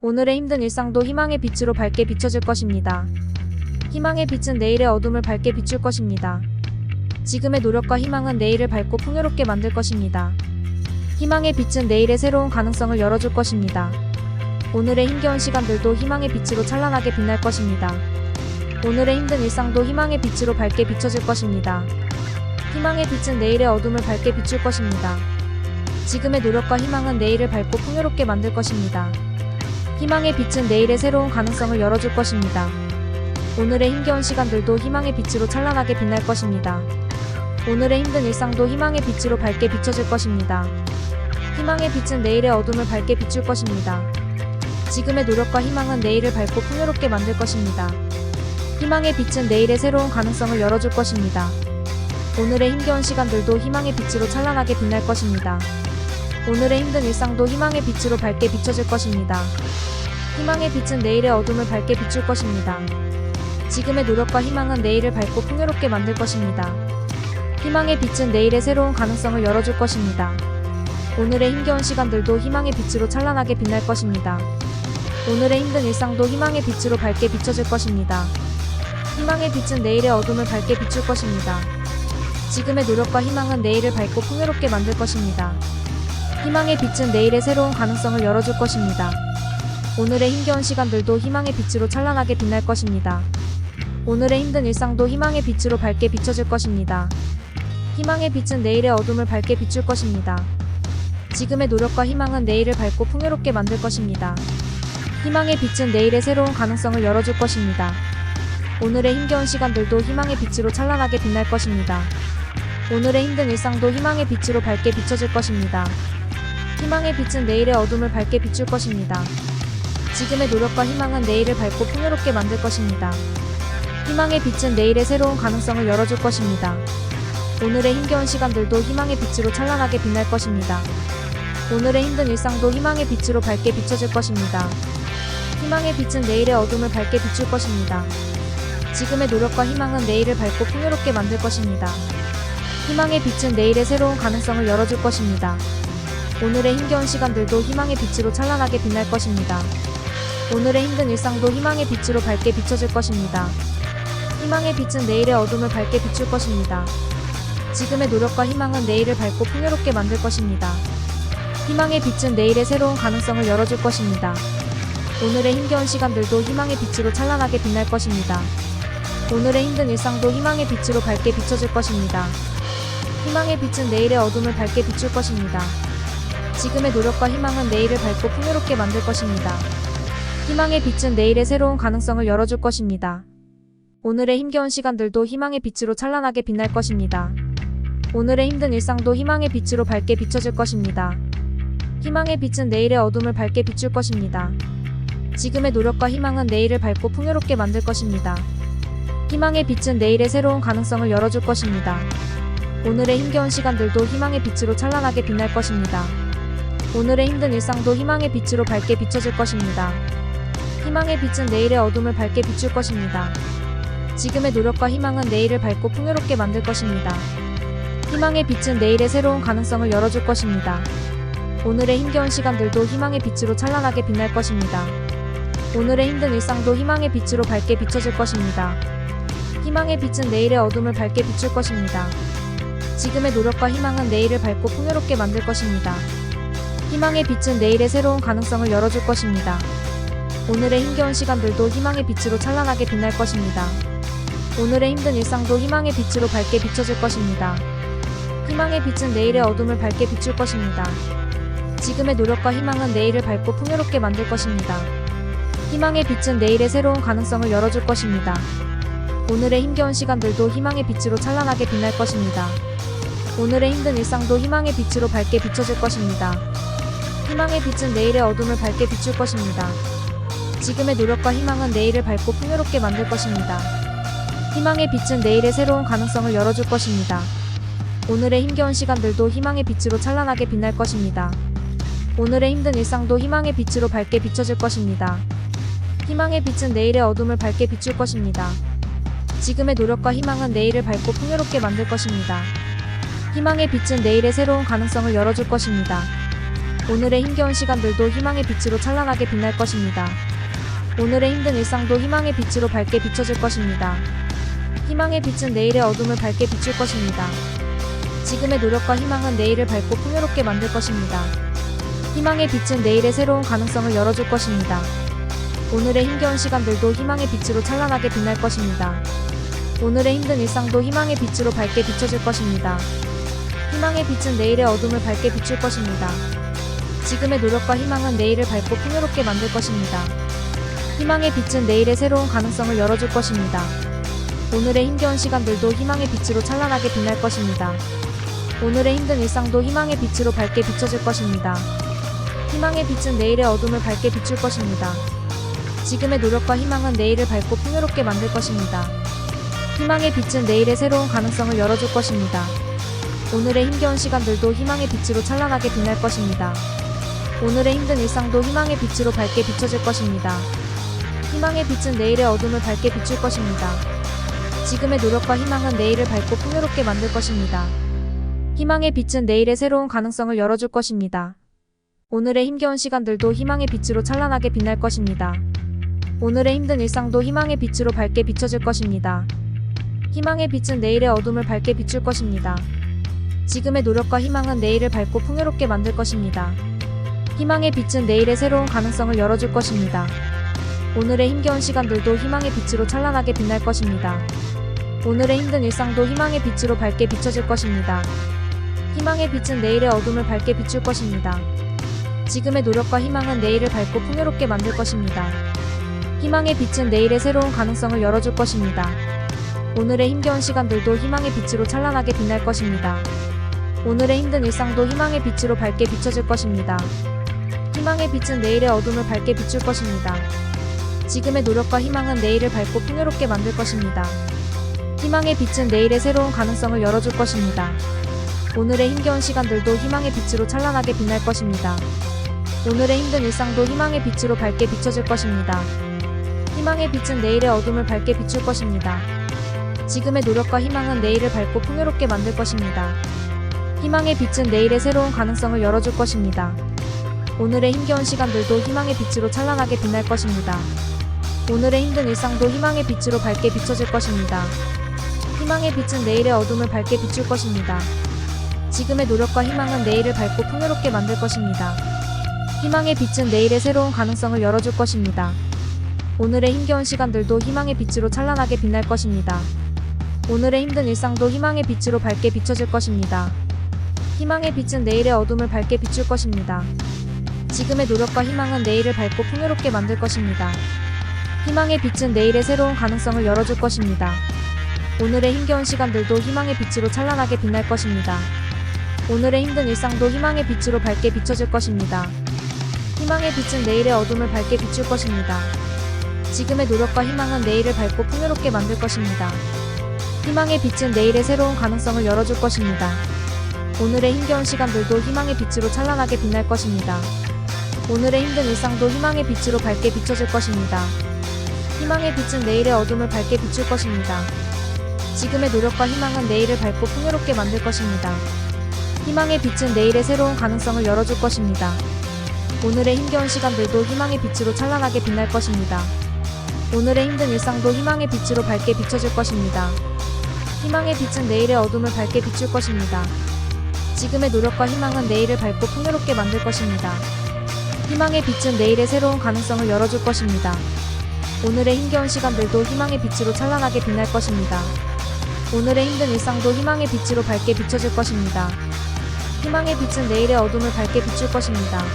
오늘의 힘든 일상도 희망의 빛으로 밝게 비춰질 것입니다. 희망의 빛은 내일의 어둠을 밝게 비출 것입니다. 지금의 노력과 희망은 내일을 밝고 풍요롭게 만들 것입니다. 희망의 빛은 내일의 새로운 가능성을 열어줄 것입니다. 오늘의 힘겨운 시간들도 희망의 빛으로 찬란하게 빛날 것입니다. 오늘의 힘든 일상도 희망의 빛으로 밝게 비춰질 것입니다. 희망의 빛은 내일의 어둠을 밝게 비출 것입니다. 지금의 노력과 희망은 내일을 밝고 풍요롭게 만들 것입니다. 희망의 빛은 내일의 새로운 가능성을 열어줄 것입니다. 오늘의 힘겨운 시간들도 희망의 빛으로 찬란하게 빛날 것입니다. 오늘의 힘든 일상도 희망의 빛으로 밝게 비춰질 것입니다. 희망의 빛은 내일의 어둠을 밝게 비출 것입니다. 지금의 노력과 희망은 내일을 밝고 풍요롭게 만들 것입니다. 희망의 빛은 내일의 새로운 가능성을 열어줄 것입니다. 오늘의 힘겨운 시간들도 희망의 빛으로 찬란하게 빛날 것입니다. 오늘의 힘든 일상도 희망의 빛으로 밝게 비춰질 것입니다. 희망의 빛은 내일의 어둠을 밝게 비출 것입니다. 지금의 노력과 희망은 내일을 밝고 풍요롭게 만들 것입니다. 희망의 빛은 내일의 새로운 가능성을 열어줄 것입니다. 오늘의 힘겨운 시간들도 희망의 빛으로 찬란하게 빛날 것입니다. 오늘의 힘든 일상도 희망의 빛으로 밝게 비춰질 것입니다. 희망의 빛은 내일의 어둠을 밝게 비출 것입니다. 지금의 노력과 희망은 내일을 밝고 풍요롭게 만들 것입니다. 희망의 빛은 내일의 새로운 가능성을 열어줄 것입니다. 오늘의 힘겨운 시간들도 희망의 빛으로 찬란하게 빛날 것입니다. 오늘의 힘든 일상도 희망의 빛으로 밝게 비춰질 것입니다. 희망의 빛은 내일의 어둠을 밝게 비출 것입니다. 지금의 노력과 희망은 내일을 밝고 풍요롭게 만들 것입니다. 희망의 빛은 내일의 새로운 가능성을 열어줄 것입니다. 오늘의 힘겨운 시간들도 희망의 빛으로 찬란하게 빛날 것입니다. 오늘의 힘든 일상도 희망의 빛으로 밝게 비춰질 것입니다. 희망의 빛은 내일의 어둠을 밝게 비출 것입니다. 지금의 노력과 희망은 내일을 밝고 풍요롭게 만들 것입니다. 희망의 빛은 내일의 새로운 가능성을 열어줄 것입니다. 오늘의 힘겨운 시간들도 희망의 빛으로 찬란하게 빛날 것입니다. 오늘의 힘든 일상도 희망의 빛으로 밝게 비춰질 것입니다. 희망의 빛은 내일의 어둠을 밝게 비출 것입니다. 지금의 노력과 희망은 내일을 밝고 풍요롭게 만들 것입니다. 희망의 빛은 내일의 새로운 가능성을 열어줄 것입니다. 오늘의 힘겨운 시간들도 희망의 빛으로 찬란하게 빛날 것입니다. 오늘의 힘든 일상도 희망의 빛으로 밝게 비춰질 것입니다. 희망의 빛은 내일의 어둠을 밝게 비출 것입니다. 지금의 노력과 희망은 내일을 밝고 풍요롭게 만들 것입니다. 희망의 빛은 내일의 새로운 가능성을 열어줄 것입니다. 오늘의 힘겨운 시간들도 희망의 빛으로 찬란하게 빛날 것입니다. 오늘의 힘든 일상도 희망의 빛으로 밝게 비춰질 것입니다. 희망의 빛은 내일의 어둠을 밝게 비출 것입니다. 지금의 노력과 희망은 내일을 밝고 풍요롭게 만들 것입니다. 희망의 빛은 내일의 새로운 가능성을 열어줄 것입니다. 오늘의 힘겨운 시간들도 희망의 빛으로 찬란하게 빛날 것입니다. 오늘의 힘든 일상도 희망의 빛으로 밝게 비춰질 것입니다. 희망의 빛은 내일의 어둠을 밝게 비출 것입니다. 지금의 노력과 희망은 내일을 밝고 풍요롭게 만들 것입니다. 희망의 빛은 내일의 새로운 가능성을 열어줄 것입니다. 오늘의 힘겨운 시간들도 희망의 빛으로 찬란하게 빛날 것입니다. 오늘의 힘든 일상도 희망의 빛으로 밝게 비춰질 것입니다. 희망의 빛은 내일의 어둠을 밝게 비출 것입니다. 지금의 노력과 희망은 내일을 밝고 풍요롭게 만들 것입니다. 희망의 빛은 내일의 새로운 가능성을 열어줄 것입니다. 오늘의 힘겨운 시간들도 희망의 빛으로 찬란하게 빛날 것입니다. 오늘의 힘든 일상도 희망의 빛으로 밝게 비춰질 것입니다. 희망의 빛은 내일의 어둠을 밝게 비출 것입니다. 지금의 노력과 희망은 내일을 밝고 풍요롭게 만들 것입니다. 희망의 빛은 내일의 새로운 가능성을 열어줄 것입니다. 오늘의 힘겨운 시간들도 희망의 빛으로 찬란하게 빛날 것입니다. 오늘의 힘든 일상도 희망의 빛으로 밝게 비춰질 것입니다. 희망의 빛은 내일의 어둠을 밝게 비출 것입니다. 지금의 노력과 희망은 내일을 밝고 풍요롭게 만들 것입니다. 희망의 빛은 내일의 새로운 가능성을 열어줄 것입니다. 오늘의 힘겨운 시간들도 희망의 빛으로 찬란하게 빛날 것입니다. 오늘의 힘든 일상도 희망의 빛으로 밝게 비춰질 것입니다. 희망의 빛은 내일의 어둠을 밝게 비출 것입니다. 지금의 노력과 희망은 내일을 밝고 풍요롭게 만들 것입니다. 희망의 빛은 내일의 새로운 가능성을 열어줄 것입니다. 오늘의 힘겨운 시간들도 희망의 빛으로 찬란하게 빛날 것입니다. 오늘의 힘든 일상도 희망의 빛으로 밝게 비춰질 것입니다. 희망의 빛은 내일의 어둠을 밝게 비출 것입니다. 지금의 노력과 희망은 내일을 밝고 풍요롭게 만들 것입니다. 희망의 빛은 내일의 새로운 가능성을 열어줄 것입니다. 오늘의 힘겨운 시간들도 희망의 빛으로 찬란하게 빛날 것입니다. 오늘의 힘든 일상도 희망의 빛으로 밝게 비춰질 것입니다. 희망의 빛은 내일의 어둠을 밝게 비출 것입니다. 지금의 노력과 희망은 내일을 밝고 풍요롭게 만들 것입니다. 희망의 빛은 내일의 새로운 가능성을 열어줄 것입니다. 오늘의 힘겨운 시간들도 희망의 빛으로 찬란하게 빛날 것입니다. 오늘의 힘든 일상도 희망의 빛으로 밝게 비춰질 것입니다. 희망의 빛은 내일의 어둠을 밝게 비출 것입니다. 지금의 노력과 희망은 내일을 밝고 풍요롭게 만들 것입니다. 희망의 빛은 내일의 새로운 가능성을 열어줄 것입니다. 오늘의 힘겨운 시간들도 희망의 빛으로 찬란하게 빛날 것입니다. 오늘의 힘든 일상도 희망의 빛으로 밝게 비춰질 것입니다. 희망의 빛은 내일의 어둠을 밝게 비출 것입니다. 지금의 노력과 희망은 내일을 밝고 풍요롭게 만들 것입니다. 희망의 빛은 내일의 새로운 가능성을 열어줄 것입니다. 오늘의 힘겨운 시간들도 희망의 빛으로 찬란하게 빛날 것입니다. 오늘의 힘든 일상도 희망의 빛으로 밝게 비춰질 것입니다. 희망의 빛은 내일의 어둠을 밝게 비출 것입니다. 지금의 노력과 희망은 내일을 밝고 풍요롭게 만들 것입니다. 희망의 빛은 내일의 새로운 가능성을 열어줄 것입니다. 오늘의 힘겨운 시간들도 희망의 빛으로 찬란하게 빛날 것입니다. 오늘의 힘든 일상도 희망의 빛으로 밝게 비춰질 것입니다. 희망의 빛은 내일의 어둠을 밝게 비출 것입니다. 지금의 노력과 희망은 내일을 밝고 풍요롭게 만들 것입니다. 희망의 빛은 내일의 새로운 가능성을 열어줄 것입니다. 오늘의 힘겨운 시간들도 희망의 빛으로 찬란하게 빛날 것입니다. 오늘의 힘든 일상도 희망의 빛으로 밝게 비춰질 것입니다. 희망의 빛은 내일의 어둠을 밝게 비출 것입니다. 지금의 노력과 희망은 내일을 밝고 풍요롭게 만들 것입니다. 희망의 빛은 내일의 새로운 가능성을 열어줄 것입니다. 오늘의 힘겨운 시간들도 희망의 빛으로 찬란하게 빛날 것입니다. 오늘의 힘든 일상도 희망의 빛으로 밝게 비춰질 것입니다. 희망의 빛은 내일의 어둠을 밝게 비출 것입니다. 지금의 노력과 희망은 내일을 밝고 풍요롭게 만들 것입니다. 희망의 빛은 내일의 새로운 가능성을 열어줄 것입니다. 오늘의 힘겨운 시간들도 희망의 빛으로 찬란하게 빛날 것입니다. 오늘의 힘든 일상도 희망의 빛으로 밝게 비춰질 것입니다. 희망의 빛은 내일의 어둠을 밝게 비출 것입니다. 지금의 노력과 희망은 내일을 밝고 풍요롭게 만들 것입니다. 희망의 빛은 내일의 새로운 가능성을 열어줄 것입니다. 오늘의 힘겨운 시간들도 희망의 빛으로 찬란하게 빛날 것입니다. 오늘의 힘든 일상도 희망의 빛으로 밝게 비춰질 것입니다. 희망의 빛은 내일의 어둠을 밝게 비출 것입니다. 지금의 노력과 희망은 내일을 밝고 풍요롭게 만들 것입니다. 희망의 빛은 내일의 새로운 가능성을 열어줄 것입니다. 오늘의 힘겨운 시간들도 희망의 빛으로 찬란하게 빛날 것입니다. 오늘의 힘든 일상도 희망의 빛으로 밝게 비춰질 것입니다. 희망의 빛은 내일의 어둠을 밝게 비출 것입니다. 지금의 노력과 희망은 내일을 밝고 풍요롭게 만들 것입니다. 희망의 빛은 내일의 새로운 가능성을 열어줄 것입니다. 오늘의 힘겨운 시간들도 희망의 빛으로 찬란하게 빛날 것입니다. 오늘의 힘든 일상도 희망의 빛으로 밝게 비춰질 것입니다. 희망의 빛은 내일의 어둠을 밝게 비출 것입니다. 지금의 노력과 희망은 내일을 밝고 풍요롭게 만들 것입니다. 희망의 빛은 내일의 새로운 가능성을 열어줄 것입니다. 오늘의 힘겨운 시간들도 희망의 빛으로 찬란하게 빛날 것입니다. 오늘의 힘든 일상도 희망의 빛으로 밝게 비춰질 것입니다. 희망의 빛은 내일의 어둠을 밝게 비출 것입니다. 지금의 노력과 희망은 내일을 밝고 풍요롭게 만들 것입니다. 희망의 빛은 내일의 새로운 가능성을 열어줄 것입니다. 오늘의 힘겨운 시간들도 희망의 빛으로 찬란하게 빛날 것입니다. 오늘의 힘든 일상도 희망의 빛으로 밝게 비춰질 것입니다. 희망의 빛은 내일의 어둠을 밝게 비출 것입니다. 지금의 노력과 희망은 내일을 밝고 풍요롭게 만들 것입니다. 희망의 빛은 내일의 새로운 가능성을 열어줄 것입니다. 오늘의 힘겨운 시간들도 희망의 빛으로 찬란하게 빛날 것입니다. 오늘의 힘든 일상도 희망의 빛으로 밝게 비춰질 것입니다. 희망의 빛은 내일의 어둠을 밝게 비출 것입니다.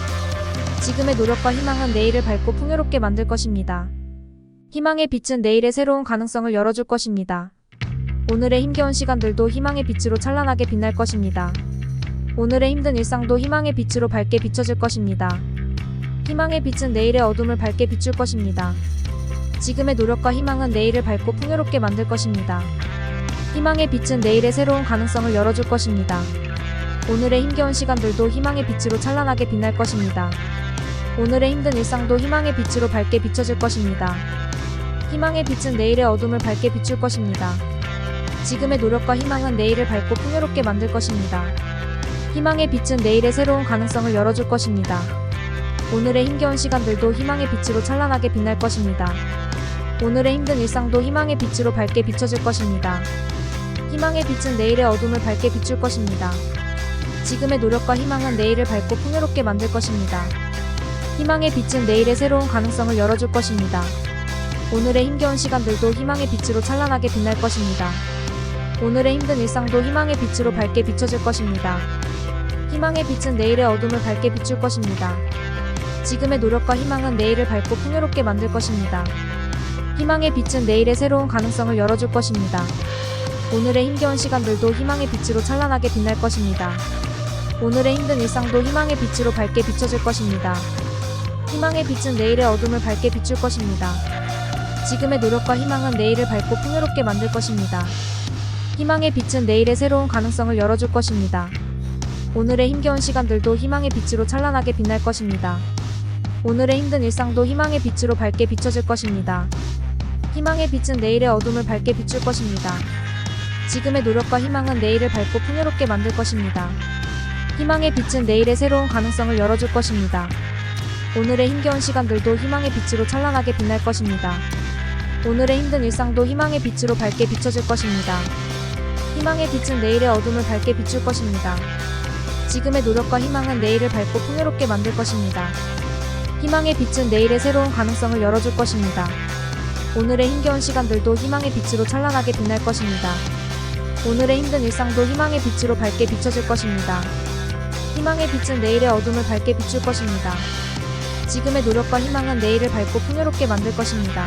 지금의 노력과 희망은 내일을 밝고 풍요롭게 만들 것입니다. 희망의 빛은 내일의 새로운 가능성을 열어줄 것입니다. 오늘의 힘겨운 시간들도 희망의 빛으로 찬란하게 빛날 것입니다. 오늘의 힘든 일상도 희망의 빛으로 밝게 비춰질 것입니다. 희망의 빛은 내일의 어둠을 밝게 비출 것입니다. 지금의 노력과 희망은 내일을 밝고 풍요롭게 만들 것입니다. 희망의 빛은 내일의 새로운 가능성을 열어줄 것입니다. 오늘의 힘겨운 시간들도 희망의 빛으로 찬란하게 빛날 것입니다. 오늘의 힘든 일상도 희망의 빛으로 밝게 비춰질 것입니다. 희망의 빛은 내일의 어둠을 밝게 비출 것입니다. 지금의 노력과 희망은 내일을 밝고 풍요롭게 만들 것입니다. 희망의 빛은 내일의 새로운 가능성을 열어줄 것입니다. 오늘의 힘겨운 시간들도 희망의 빛으로 찬란하게 빛날 것입니다. 오늘의 힘든 일상도 희망의 빛으로 밝게 비춰질 것입니다. 희망의 빛은 내일의 어둠을 밝게 비출 것입니다. 지금의 노력과 희망은 내일을 밝고 풍요롭게 만들 것입니다. 희망의 빛은 내일의 새로운 가능성을 열어줄 것입니다. 오늘의 힘겨운 시간들도 희망의 빛으로 찬란하게 빛날 것입니다. 오늘의 힘든 일상도 희망의 빛으로 밝게 비춰질 것입니다. 희망의 빛은 내일의 어둠을 밝게 비출 것입니다. 지금의 노력과 희망은 내일을 밝고 풍요롭게 만들 것입니다. 희망의 빛은 내일의 새로운 가능성을 열어줄 것입니다. 오늘의 힘겨운 시간들도 희망의 빛으로 찬란하게 빛날 것입니다. 오늘의 힘든 일상도 희망의 빛으로 밝게 비춰질 것입니다. 희망의 빛은 내일의 어둠을 밝게 비출 것입니다. 지금의 노력과 희망은 내일을 밝고 풍요롭게 만들 것입니다. 희망의 빛은 내일의 새로운 가능성을 열어줄 것입니다. 오늘의 힘겨운 시간들도 희망의 빛으로 찬란하게 빛날 것입니다. 오늘의 힘든 일상도 희망의 빛으로 밝게 비춰질 것입니다. 희망의 빛은 내일의 어둠을 밝게 비출 것입니다. 지금의 노력과 희망은 내일을 밝고 풍요롭게 만들 것입니다. 희망의 빛은 내일의 새로운 가능성을 열어줄 것입니다. 오늘의 힘겨운 시간들도 희망의 빛으로 찬란하게 빛날 것입니다. 오늘의 힘든 일상도 희망의 빛으로 밝게 비춰질 것입니다. 희망의 빛은 내일의 어둠을 밝게 비출 것입니다. 지금의 노력과 희망은 내일을 밝고 풍요롭게 만들 것입니다. 희망의 빛은 내일의 새로운 가능성을 열어줄 것입니다. 오늘의 힘겨운 시간들도 희망의 빛으로 찬란하게 빛날 것입니다. 오늘의 힘든 일상도 희망의 빛으로 밝게 비춰질 것입니다. 희망의 빛은 내일의 어둠을 밝게 비출 것입니다. 지금의 노력과 희망은 내일을 밝고 풍요롭게 만들 것입니다.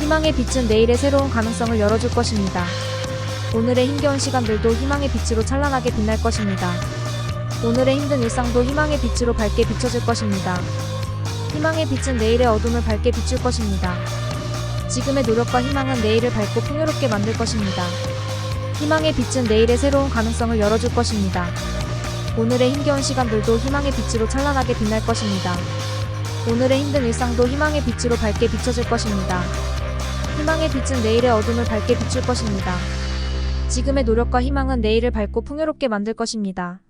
희망의 빛은 내일의 새로운 가능성을 열어줄 것입니다. 오늘의 힘겨운 시간들도 희망의 빛으로 찬란하게 빛날 것입니다. 오늘의 힘든 일상도 희망의 빛으로 밝게 비춰질 것입니다. 희망의 빛은 내일의 어둠을 밝게 비출 것입니다. 지금의 노력과 희망은 내일을 밝고 풍요롭게 만들 것입니다. 희망의 빛은 내일의 새로운 가능성을 열어줄 것입니다. 오늘의 힘겨운 시간들도 희망의 빛으로 찬란하게 빛날 것입니다. 오늘의 힘든 일상도 희망의 빛으로 밝게 비춰질 것입니다. 희망의 빛은 내일의 어둠을 밝게 비출 것입니다. 지금의 노력과 희망은 내일을 밝고 풍요롭게 만들 것입니다.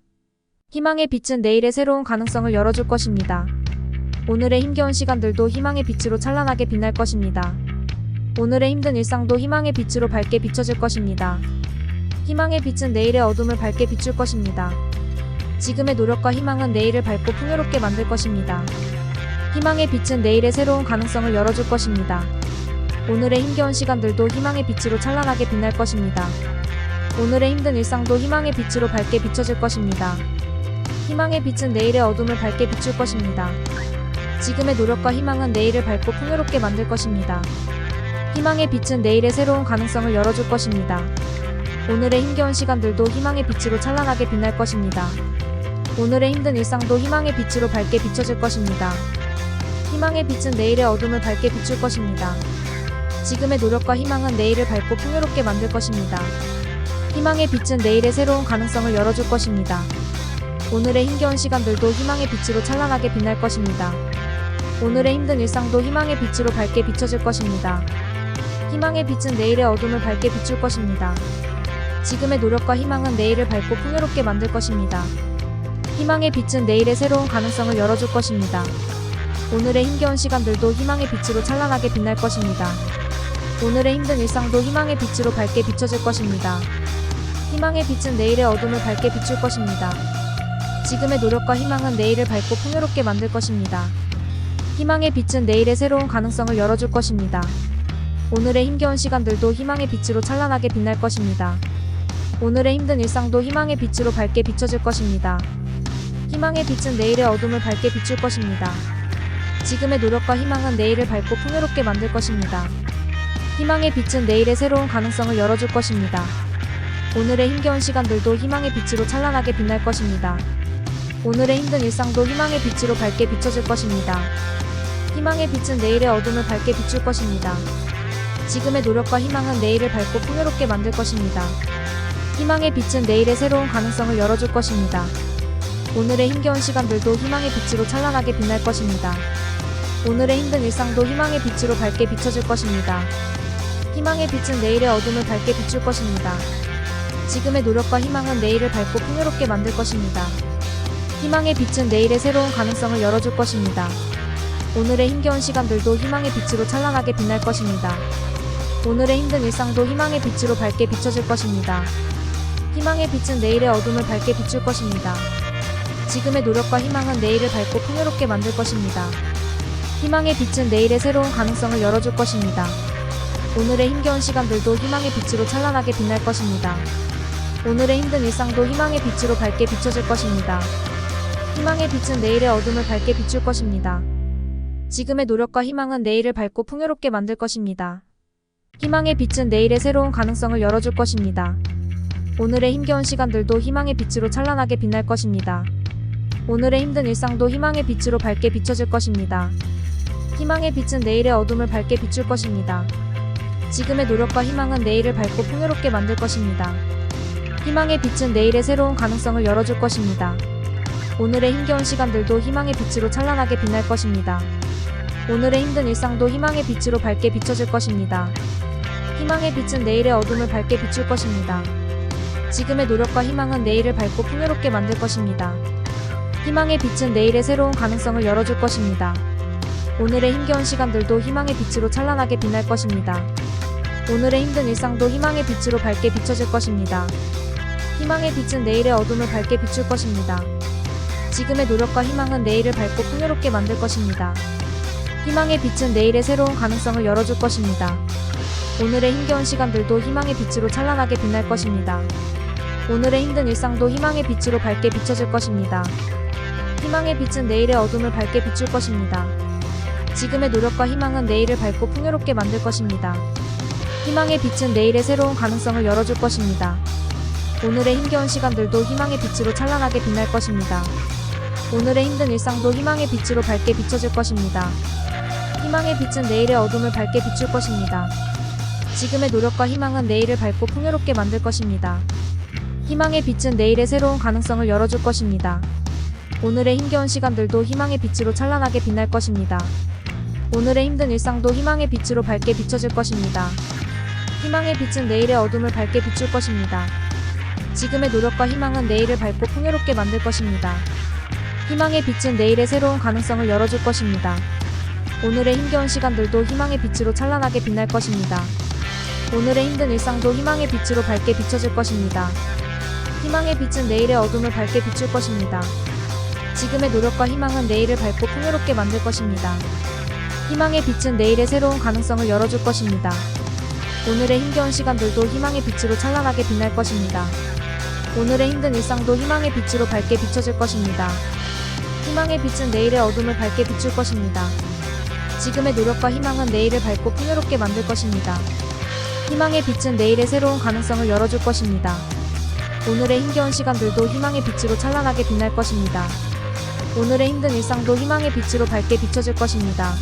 희망의 빛은 내일의 새로운 가능성을 열어줄 것입니다. 오늘의 힘겨운 시간들도 희망의 빛으로 찬란하게 빛날 것입니다. 오늘의 힘든 일상도 희망의 빛으로 밝게 비춰질 것입니다. 희망의 빛은 내일의 어둠을 밝게 비출 것입니다. 지금의 노력과 희망은 내일을 밝고 풍요롭게 만들 것입니다. 희망의 빛은 내일의 새로운 가능성을 열어줄 것입니다. 오늘의 힘겨운 시간들도 희망의 빛으로 찬란하게 빛날 것입니다. 오늘의 힘든 일상도 희망의 빛으로 밝게 비춰질 것입니다. 희망의 빛은 내일의 어둠을 밝게 비출 것입니다. 지금의 노력과 희망은 내일을 밝고 풍요롭게 만들 것입니다. 희망의 빛은 내일의 새로운 가능성을 열어줄 것입니다. 오늘의 힘겨운 시간들도 희망의 빛으로 찬란하게 빛날 것입니다. 오늘의 힘든 일상도 희망의 빛으로 밝게 비춰질 것입니다. 희망의 빛은 내일의 어둠을 밝게 비출 것입니다. 지금의 노력과 희망은 내일을 밝고 풍요롭게 만들 것입니다. 희망의 빛은 내일의 새로운 가능성을 열어줄 것입니다. 오늘의 힘겨운 시간들도 희망의 빛으로 찬란하게 빛날 것입니다. 오늘의 힘든 일상도 희망의 빛으로 밝게 비춰질 것입니다. 희망의 빛은 내일의 어둠을 밝게 비출 것입니다. 지금의 노력과 희망은 내일을 밝고 풍요롭게 만들 것입니다. 희망의 빛은 내일의 새로운 가능성을 열어줄 것입니다. 오늘의 힘겨운 시간들도 희망의 빛으로 찬란하게 빛날 것입니다. 오늘의 힘든 일상도 희망의 빛으로 밝게 비춰질 것입니다. 희망의 빛은 내일의 어둠을 밝게 비출 것입니다. 지금의 노력과 희망은 내일을 밝고 풍요롭게 만들 것입니다. 희망의 빛은 내일의 새로운 가능성을 열어줄 것입니다. 오늘의 힘겨운 시간들도 희망의 빛으로 찬란하게 빛날 것입니다. 오늘의 힘든 일상도 희망의 빛으로 밝게 비춰질 것입니다. 희망의 빛은 내일의 어둠을 밝게 비출 것입니다. 지금의 노력과 희망은 내일을 밝고 풍요롭게 만들 것입니다. 희망의 빛은 내일의 새로운 가능성을 열어줄 것입니다. 오늘의 힘겨운 시간들도 희망의 빛으로 찬란하게 빛날 것입니다. 오늘의 힘든 일상도 희망의 빛으로 밝게 비춰질 것입니다. 희망의 빛은 내일의 어둠을 밝게 비출 것입니다. 지금의 노력과 희망은 내일을 밝고 풍요롭게 만들 것입니다. 희망의 빛은 내일의 새로운 가능성을 열어줄 것입니다. 오늘의 힘겨운 시간들도 희망의 빛으로 찬란하게 빛날 것입니다. 오늘의 힘든 일상도 희망의 빛으로 밝게 비춰질 것입니다. 희망의 빛은 내일의 어둠을 밝게 비출 것입니다. 지금의 노력과 희망은 내일을 밝고 풍요롭게 만들 것입니다. 희망의 빛은 내일의 새로운 가능성을 열어줄 것입니다. 오늘의 힘겨운 시간들도 희망의 빛으로 찬란하게 빛날 것입니다. 오늘의 힘든 일상도 희망의 빛으로 밝게 비춰질 것입니다. 희망의 빛은 내일의 어둠을 밝게 비출 것입니다. 지금의 노력과 희망은 내일을 밝고 풍요롭게 만들 것입니다. 희망의 빛은 내일의 새로운 가능성을 열어줄 것입니다. 오늘의 힘겨운 시간들도 희망의 빛으로 찬란하게 빛날 것입니다. 오늘의 힘든 일상도 희망의 빛으로 밝게 비춰질 것입니다. 희망의 빛은 내일의 어둠을 밝게 비출 것입니다. 지금의 노력과 희망은 내일을 밝고 풍요롭게 만들 것입니다. 희망의 빛은 내일의 새로운 가능성을 열어줄 것입니다. 오늘의 힘겨운 시간들도 희망의 빛으로 찬란하게 빛날 것입니다. 오늘의 힘든 일상도 희망의 빛으로 밝게 비춰질 것입니다. 희망의 빛은 내일의 어둠을 밝게 비출 것입니다. 지금의 노력과 희망은 내일을 밝고 풍요롭게 만들 것입니다. 희망의 빛은 내일의 새로운 가능성을 열어줄 것입니다. 오늘의 힘겨운 시간들도 희망의 빛으로 찬란하게 빛날 것입니다. 오늘의 힘든 일상도 희망의 빛으로 밝게 비춰질 것입니다. 희망의 빛은 내일의 어둠을 밝게 비출 것입니다. 지금의 노력과 희망은 내일을 밝고 풍요롭게 만들 것입니다. 희망의 빛은 내일의 새로운 가능성을 열어줄 것입니다. 오늘의 힘겨운 시간들도 희망의 빛으로 찬란하게 빛날 것입니다. 오늘의 힘든 일상도 희망의 빛으로 밝게 비춰질 것입니다. 희망의 빛은 내일의 어둠을 밝게 비출 것입니다. 지금의 노력과 희망은 내일을 밝고 풍요롭게 만들 것입니다. 희망의 빛은 내일의 새로운 가능성을 열어줄 것입니다. 오늘의 힘겨운 시간들도 희망의 빛으로 찬란하게 빛날 것입니다. 오늘의 힘든 일상도 희망의 빛으로 밝게 비춰질 것입니다. 희망의 빛은 내일의 어둠을 밝게 비출 것입니다. 지금의 노력과 희망은 내일을 밝고 풍요롭게 만들 것입니다. 희망의 빛은 내일의 새로운 가능성을 열어줄 것입니다. 오늘의 힘겨운 시간들도 희망의 빛으로 찬란하게 빛날 것입니다. 오늘의 힘든 일상도 희망의 빛으로 밝게 비춰질 것입니다. 희망의 빛은 내일의 어둠을 밝게 비출 것입니다. 지금의 노력과 희망은 내일을 밝고 풍요롭게 만들 것입니다. 희망의 빛은 내일의 새로운 가능성을 열어줄 것입니다. 오늘의 힘겨운 시간들도 희망의 빛으로 찬란하게 빛날 것입니다. 오늘의 힘든 일상도 희망의 빛으로 밝게 비춰질 것입니다. 희망의 빛은 내일의 어둠을 밝게 비출 것입니다. 지금의 노력과 희망은 내일을 밝고 풍요롭게 만들 것입니다. 희망의 빛은 내일의 새로운 가능성을 열어줄 것입니다. 오늘의 힘겨운 시간들도 희망의 빛으로 찬란하게 빛날 것입니다. 오늘의 힘든 일상도 희망의 빛으로 밝게 비춰질 것입니다. 희망의 빛은 내일의 어둠을 밝게 비출 것입니다. 지금의 노력과 희망은 내일을 밝고 풍요롭게 만들 것입니다. 희망의 빛은 내일의 새로운 가능성을 열어줄 것입니다. 오늘의 힘겨운 시간들도 희망의 빛으로 찬란하게 빛날 것입니다. 오늘의 힘든 일상도 희망의 빛으로 밝게 비춰질 것입니다. 희망의 빛은 내일의 어둠을 밝게 비출 것입니다. 지금의 노력과 희망은 내일을 밝고 풍요롭게 만들 것입니다. 희망의 빛은 내일의 새로운 가능성을 열어줄 것입니다. 오늘의 힘겨운 시간들도 희망의 빛으로 찬란하게 빛날 것입니다. 오늘의 힘든 일상도 희망의 빛으로 밝게 비춰질 것입니다.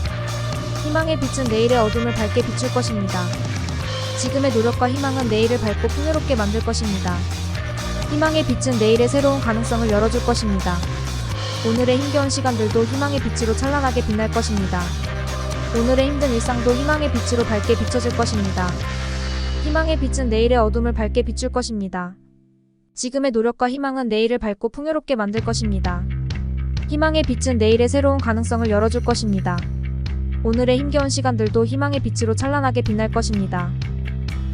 희망의 빛은 내일의 어둠을 밝게 비출 것입니다. 지금의 노력과 희망은 내일을 밝고 풍요롭게 만들 것입니다. 희망의 빛은 내일의 새로운 가능성을 열어줄 것입니다. 오늘의 힘겨운 시간들도 희망의 빛으로 찬란하게 빛날 것입니다. 오늘의 힘든 일상도 희망의 빛으로 밝게 비춰질 것입니다. 희망의 빛은 내일의 어둠을 밝게 비출 것입니다. 지금의 노력과 희망은 내일을 밝고 풍요롭게 만들 것입니다. 희망의 빛은 내일의 새로운 가능성을 열어줄 것입니다. 오늘의 힘겨운 시간들도 희망의 빛으로 찬란하게 빛날 것입니다.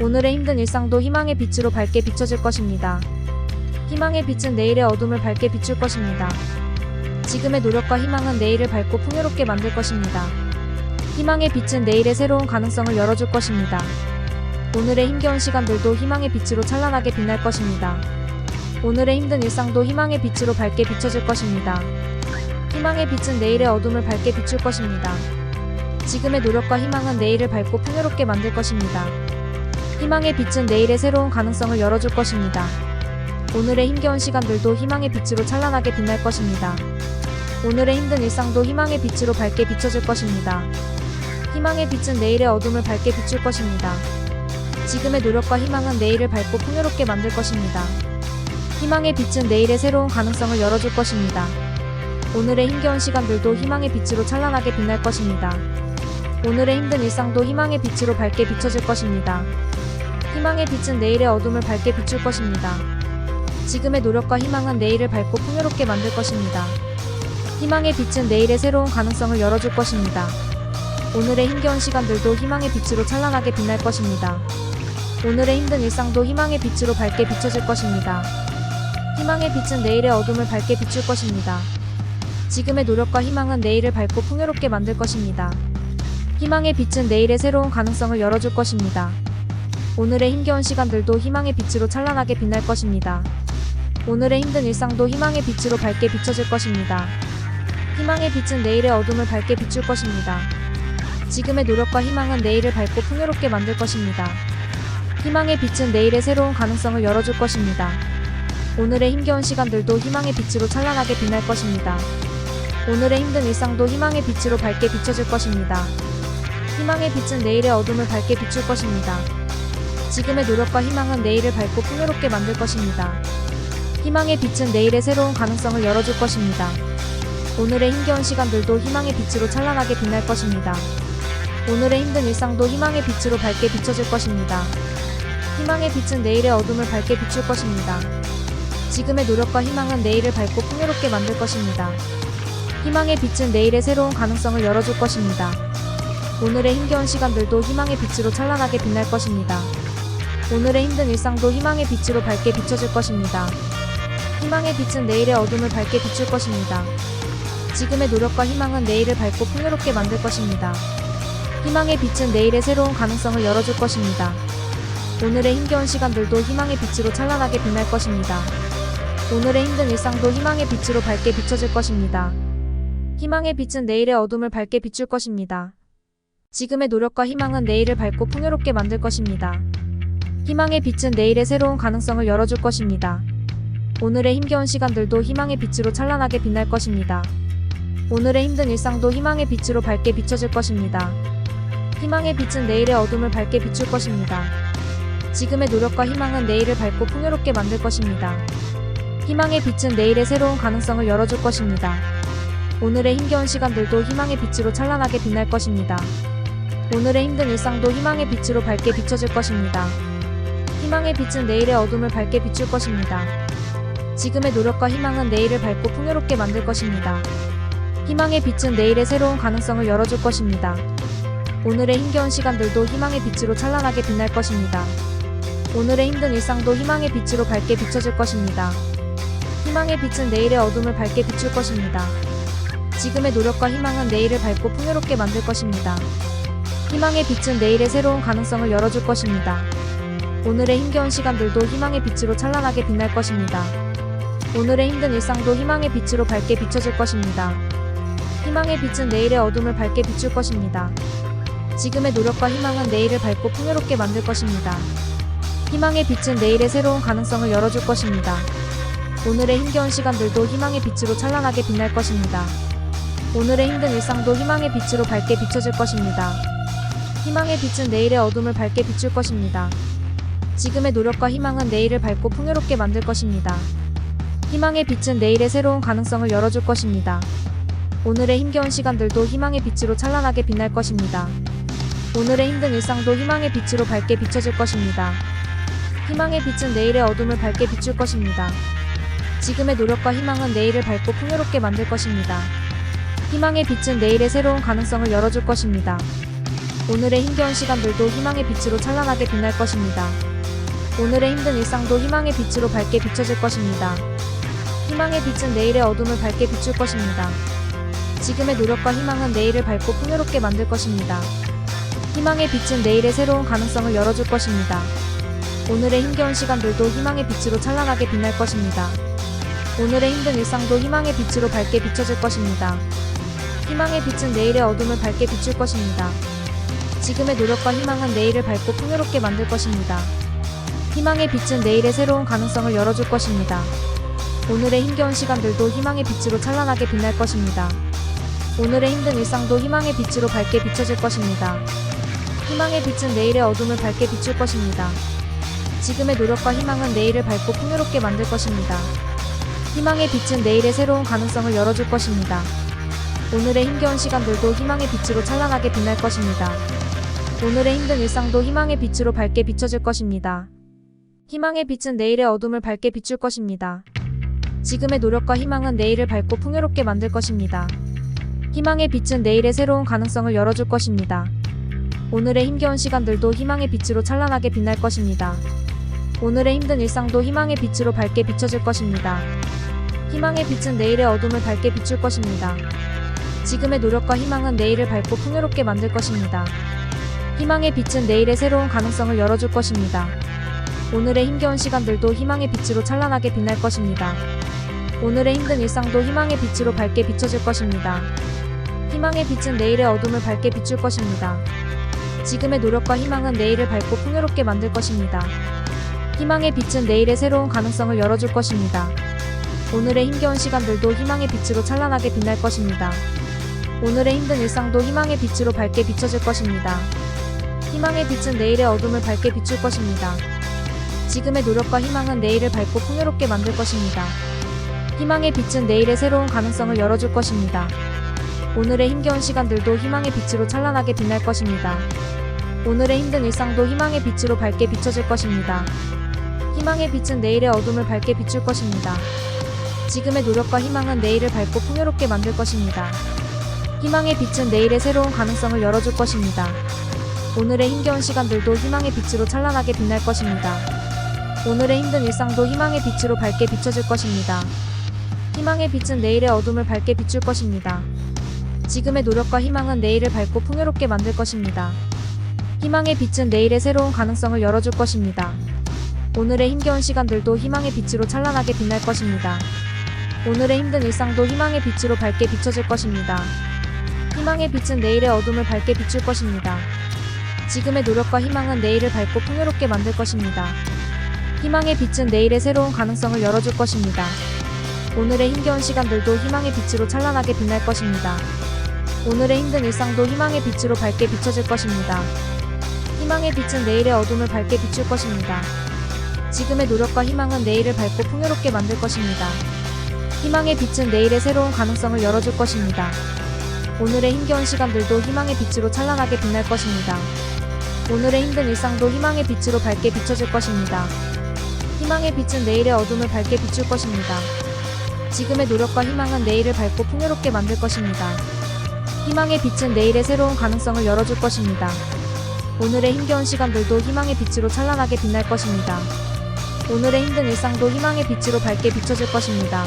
오늘의 힘든 일상도 희망의 빛으로 밝게 비춰질 것입니다. 희망의 빛은 내일의 어둠을 밝게 비출 것입니다. 지금의 노력과 희망은 내일을 밝고 풍요롭게 만들 것입니다. 희망의 빛은 내일의 새로운 가능성을 열어줄 것입니다. 오늘의 힘겨운 시간들도 희망의 빛으로 찬란하게 빛날 것입니다. 오늘의 힘든 일상도 희망의 빛으로 밝게 비춰질 것입니다. 희망의 빛은 내일의 어둠을 밝게 비출 것입니다. 지금의 노력과 희망은 내일을 밝고 풍요롭게 만들 것입니다. 희망의 빛은 내일의 새로운 가능성을 열어줄 것입니다. 오늘의 힘겨운 시간들도 희망의 빛으로 찬란하게 빛날 것입니다. 오늘의 힘든 일상도 희망의 빛으로 밝게 비춰질 것입니다. 희망의 빛은 내일의 어둠을 밝게 비출 것입니다. 지금의 노력과 희망은 내일을 밝고 풍요롭게 만들 것입니다. 희망의 빛은 내일의 새로운 가능성을 열어줄 것입니다. 오늘의 힘겨운 시간들도 희망의 빛으로 찬란하게 빛날 것입니다. 오늘의 힘든 일상도 희망의 빛으로 밝게 비춰질 것입니다. 희망의 빛은 내일의 어둠을 밝게 비출 것입니다. 지금의 노력과 희망은 내일을 밝고 풍요롭게 만들 것입니다. 희망의 빛은 내일의 새로운 가능성을 열어줄 것입니다. 오늘의 힘겨운 시간들도 희망의 빛으로 찬란하게 빛날 것입니다. 오늘의 힘든 일상도 희망의 빛으로 밝게 비춰질 것입니다. 희망의 빛은 내일의 어둠을 밝게 비출 것입니다. 지금의 노력과 희망은 내일을 밝고 풍요롭게 만들 것입니다. 희망의 빛은 내일의 새로운 가능성을 열어줄 것입니다. 오늘의 힘겨운 시간들도 희망의 빛으로 찬란하게 빛날 것입니다. 오늘의 힘든 일상도 희망의 빛으로 밝게 비춰질 것입니다. 희망의 빛은 내일의 어둠을 밝게 비출 것입니다. 지금의 노력과 희망은 내일을 밝고 풍요롭게 만들 것입니다. 희망의 빛은 내일의 새로운 가능성을 열어줄 것입니다. 오늘의 힘겨운 시간들도 희망의 빛으로 찬란하게 빛날 것입니다. 오늘의 힘든 일상도 희망의 빛으로 밝게 비춰질 것입니다. 희망의 빛은 내일의 어둠을 밝게 비출 것입니다. 지금의 노력과 희망은 내일을 밝고 풍요롭게 만들 것입니다. 희망의 빛은 내일의 새로운 가능성을 열어줄 것입니다. 오늘의 힘겨운 시간들도 희망의 빛으로 찬란하게 빛날 것입니다. 오늘의 힘든 일상도 희망의 빛으로 밝게 비춰질 것입니다. 희망의 빛은 내일의 어둠을 밝게 비출 것입니다. 지금의 노력과 희망은 내일을 밝고 풍요롭게 만들 것입니다. 희망의 빛은 내일의 새로운 가능성을 열어줄 것입니다. 오늘의 힘겨운 시간들도 희망의 빛으로 찬란하게 빛날 것입니다. 오늘의 힘든 일상도 희망의 빛으로 밝게 비춰질 것입니다. 희망의 빛은 내일의 어둠을 밝게 비출 것입니다. 지금의 노력과 희망은 내일을 밝고 풍요롭게 만들 것입니다. 희망의 빛은 내일의 새로운 가능성을 열어줄 것입니다. 오늘의 힘겨운 시간들도 희망의 빛으로 찬란하게 빛날 것입니다. 오늘의 힘든 일상도 희망의 빛으로 밝게 비춰질 것입니다. 희망의 빛은 내일의 어둠을 밝게 비출 것입니다. 지금의 노력과 희망은 내일을 밝고 풍요롭게 만들 것입니다. 희망의 빛은 내일의 새로운 가능성을 열어줄 것입니다. 오늘의 힘겨운 시간들도 희망의 빛으로 찬란하게 빛날 것입니다. 오늘의 힘든 일상도 희망의 빛으로 밝게 비춰질 것입니다. 희망의 빛은 내일의 어둠을 밝게 비출 것입니다. 지금의 노력과 희망은 내일을 밝고 풍요롭게 만들 것입니다. 희망의 빛은 내일의 새로운 가능성을 열어줄 것입니다. 오늘의 힘겨운 시간들도 희망의 빛으로 찬란하게 빛날 것입니다. 오늘의 힘든 일상도 희망의 빛으로 밝게 비춰질 것입니다. 희망의 빛은 내일의 어둠을 밝게 비출 것입니다. 지금의 노력과 희망은 내일을 밝고 풍요롭게 만들 것입니다. 희망의 빛은 내일의 새로운 가능성을 열어줄 것입니다. 오늘의 힘겨운 시간들도 희망의 빛으로 찬란하게 빛날 것입니다. 오늘의 힘든 일상도 희망의 빛으로 밝게 비춰질 것입니다. 희망의 빛은 내일의 어둠을 밝게 비출 것입니다. 지금의 노력과 희망은 내일을 밝고 풍요롭게 만들 것입니다. 희망의 빛은 내일의 새로운 가능성을 열어줄 것입니다. 오늘의 힘겨운 시간들도 희망의 빛으로 찬란하게 빛날 것입니다. 오늘의 힘든 일상도 희망의 빛으로 밝게 비춰질 것입니다. 희망의 빛은 내일의 어둠을 밝게 비출 것입니다. 지금의 노력과 희망은 내일을 밝고 풍요롭게 만들 것입니다. 희망의 빛은 내일의 새로운 가능성을 열어줄 것입니다. 오늘의 힘겨운 시간들도 희망의 빛으로 찬란하게 빛날 것입니다. 오늘의 힘든 일상도 희망의 빛으로 밝게 비춰질 것입니다. 희망의 빛은 내일의 어둠을 밝게 비출 것입니다. 지금의 노력과 희망은 내일을 밝고 풍요롭게 만들 것입니다. 희망의 빛은 내일의 새로운 가능성을 열어줄 것입니다. 오늘의 힘겨운 시간들도 희망의 빛으로 찬란하게 빛날 것입니다. 오늘의 힘든 일상도 희망의 빛으로 밝게 비춰질 것입니다. 희망의 빛은 내일의 어둠을 밝게 비출 것입니다. 지금의 노력과 희망은 내일을 밝고 풍요롭게 만들 것입니다. 희망의 빛은 내일의 새로운 가능성을 열어줄 것입니다. 오늘의 힘겨운 시간들도 희망의 빛으로 찬란하게 빛날 것입니다. 오늘의 힘든 일상도 희망의 빛으로 밝게 비춰질 것입니다. 희망의 빛은 내일의 어둠을 밝게 비출 것입니다. 지금의 노력과 희망은 내일을 밝고 풍요롭게 만들 것입니다. 희망의 빛은 내일의 새로운 가능성을 열어줄 것입니다. 오늘의 힘겨운 시간들도 희망의 빛으로 찬란하게 빛날 것입니다. 오늘의 힘든 일상도 희망의 빛으로 밝게 비춰질 것입니다. 희망의 빛은 내일의 어둠을 밝게 비출 것입니다. 지금의 노력과 희망은 내일을 밝고 풍요롭게 만들 것입니다. 희망의 빛은 내일의 새로운 가능성을 열어줄 것입니다. 오늘의 힘겨운 시간들도 희망의 빛으로 찬란하게 빛날 것입니다. 오늘의 힘든 일상도 희망의 빛으로 밝게 비춰질 것입니다. 희망의 빛은 내일의 어둠을 밝게 비출 것입니다. 지금의 노력과 희망은 내일을 밝고 풍요롭게 만들 것입니다. 희망의 빛은 내일의 새로운 가능성을 열어줄 것입니다. 오늘의 힘겨운 시간들도 희망의 빛으로 찬란하게 빛날 것입니다. 오늘의 힘든 일상도 희망의 빛으로 밝게 비춰질 것입니다. 희망의 빛은 내일의 어둠을 밝게 비출 것입니다. 지금의 노력과 희망은 내일을 밝고 풍요롭게 만들 것입니다. 희망의 빛은 내일의 새로운 가능성을 열어줄 것입니다. 오늘의 힘겨운 시간들도 희망의 빛으로 찬란하게 빛날 것입니다. 오늘의 힘든 일상도 희망의 빛으로 밝게 비춰질 것입니다. 희망의 빛은 내일의 어둠을 밝게 비출 것입니다. 지금의 노력과 희망은 내일을 밝고 풍요롭게 만들 것입니다. 희망의 빛은 내일의 새로운 가능성을 열어줄 것입니다. 오늘의 힘겨운 시간들도 희망의 빛으로 찬란하게 빛날 것입니다. 오늘의 힘든 일상도 희망의 빛으로 밝게 비춰질 것입니다. 희망의 빛은 내일의 어둠을 밝게 비출 것입니다. 지금의 노력과 희망은 내일을 밝고 풍요롭게 만들 것입니다. 희망의 빛은 내일의 새로운 가능성을 열어줄 것입니다. 오늘의 힘겨운 시간들도 희망의 빛으로 찬란하게 빛날 것입니다. 오늘의 힘든 일상도 희망의 빛으로 밝게 비춰질 것입니다. 희망의 빛은 내일의 어둠을 밝게 비출 것입니다. 지금의 노력과 희망은 내일을 밝고 풍요롭게 만들 것입니다. 희망의 빛은 내일의 새로운 가능성을 열어줄 것입니다. 오늘의 힘겨운 시간들도 희망의 빛으로 찬란하게 빛날 것입니다. 오늘의 힘든 일상도 희망의 빛으로 밝게 비춰질 것입니다. 희망의 빛은 내일의 어둠을 밝게 비출 것입니다. 지금의 노력과 희망은 내일을 밝고 풍요롭게 만들 것입니다. 희망의 빛은 내일의 새로운 가능성을 열어줄 것입니다. 오늘의 힘겨운 시간들도 희망의 빛으로 찬란하게 빛날 것입니다. 오늘의 힘든 일상도 희망의 빛으로 밝게 비춰질 것입니다. 희망의 빛은 내일의 어둠을 밝게 비출 것입니다. 지금의 노력과 희망은 내일을 밝고 풍요롭게 만들 것입니다. 희망의 빛은 내일의 새로운 가능성을 열어줄 것입니다. 오늘의 힘겨운 시간들도 희망의 빛으로 찬란하게 빛날 것입니다. 오늘의 힘든 일상도 희망의 빛으로 밝게 비춰질 것입니다. 희망의 빛은 내일의 어둠을 밝게 비출 것입니다. 지금의 노력과 희망은 내일을 밝고 풍요롭게 만들 것입니다. 희망의 빛은 내일의 새로운 가능성을 열어줄 것입니다. 오늘의 힘겨운 시간들도 희망의 빛으로 찬란하게 빛날 것입니다. 오늘의 힘든 일상도 희망의 빛으로 밝게 비춰질 것입니다. 희망의 빛은 내일의 어둠을 밝게 비출 것입니다. 지금의 노력과 희망은 내일을 밝고 풍요롭게 만들 것입니다. 희망의 빛은 내일의 새로운 가능성을 열어줄 것입니다. 오늘의 힘겨운 시간들도 희망의 빛으로 찬란하게 빛날 것입니다. 오늘의 힘든 일상도 희망의 빛으로 밝게 비춰질 것입니다. 희망의 빛은 내일의 어둠을 밝게 비출 것입니다. 지금의 노력과 희망은 내일을 밝고 풍요롭게 만들 것입니다. 희망의 빛은 내일의 새로운 가능성을 열어줄 것입니다. 오늘의 힘겨운 시간들도 희망의 빛으로 찬란하게 빛날 것입니다. 오늘의 힘든 일상도 희망의 빛으로 밝게 비춰질 것입니다.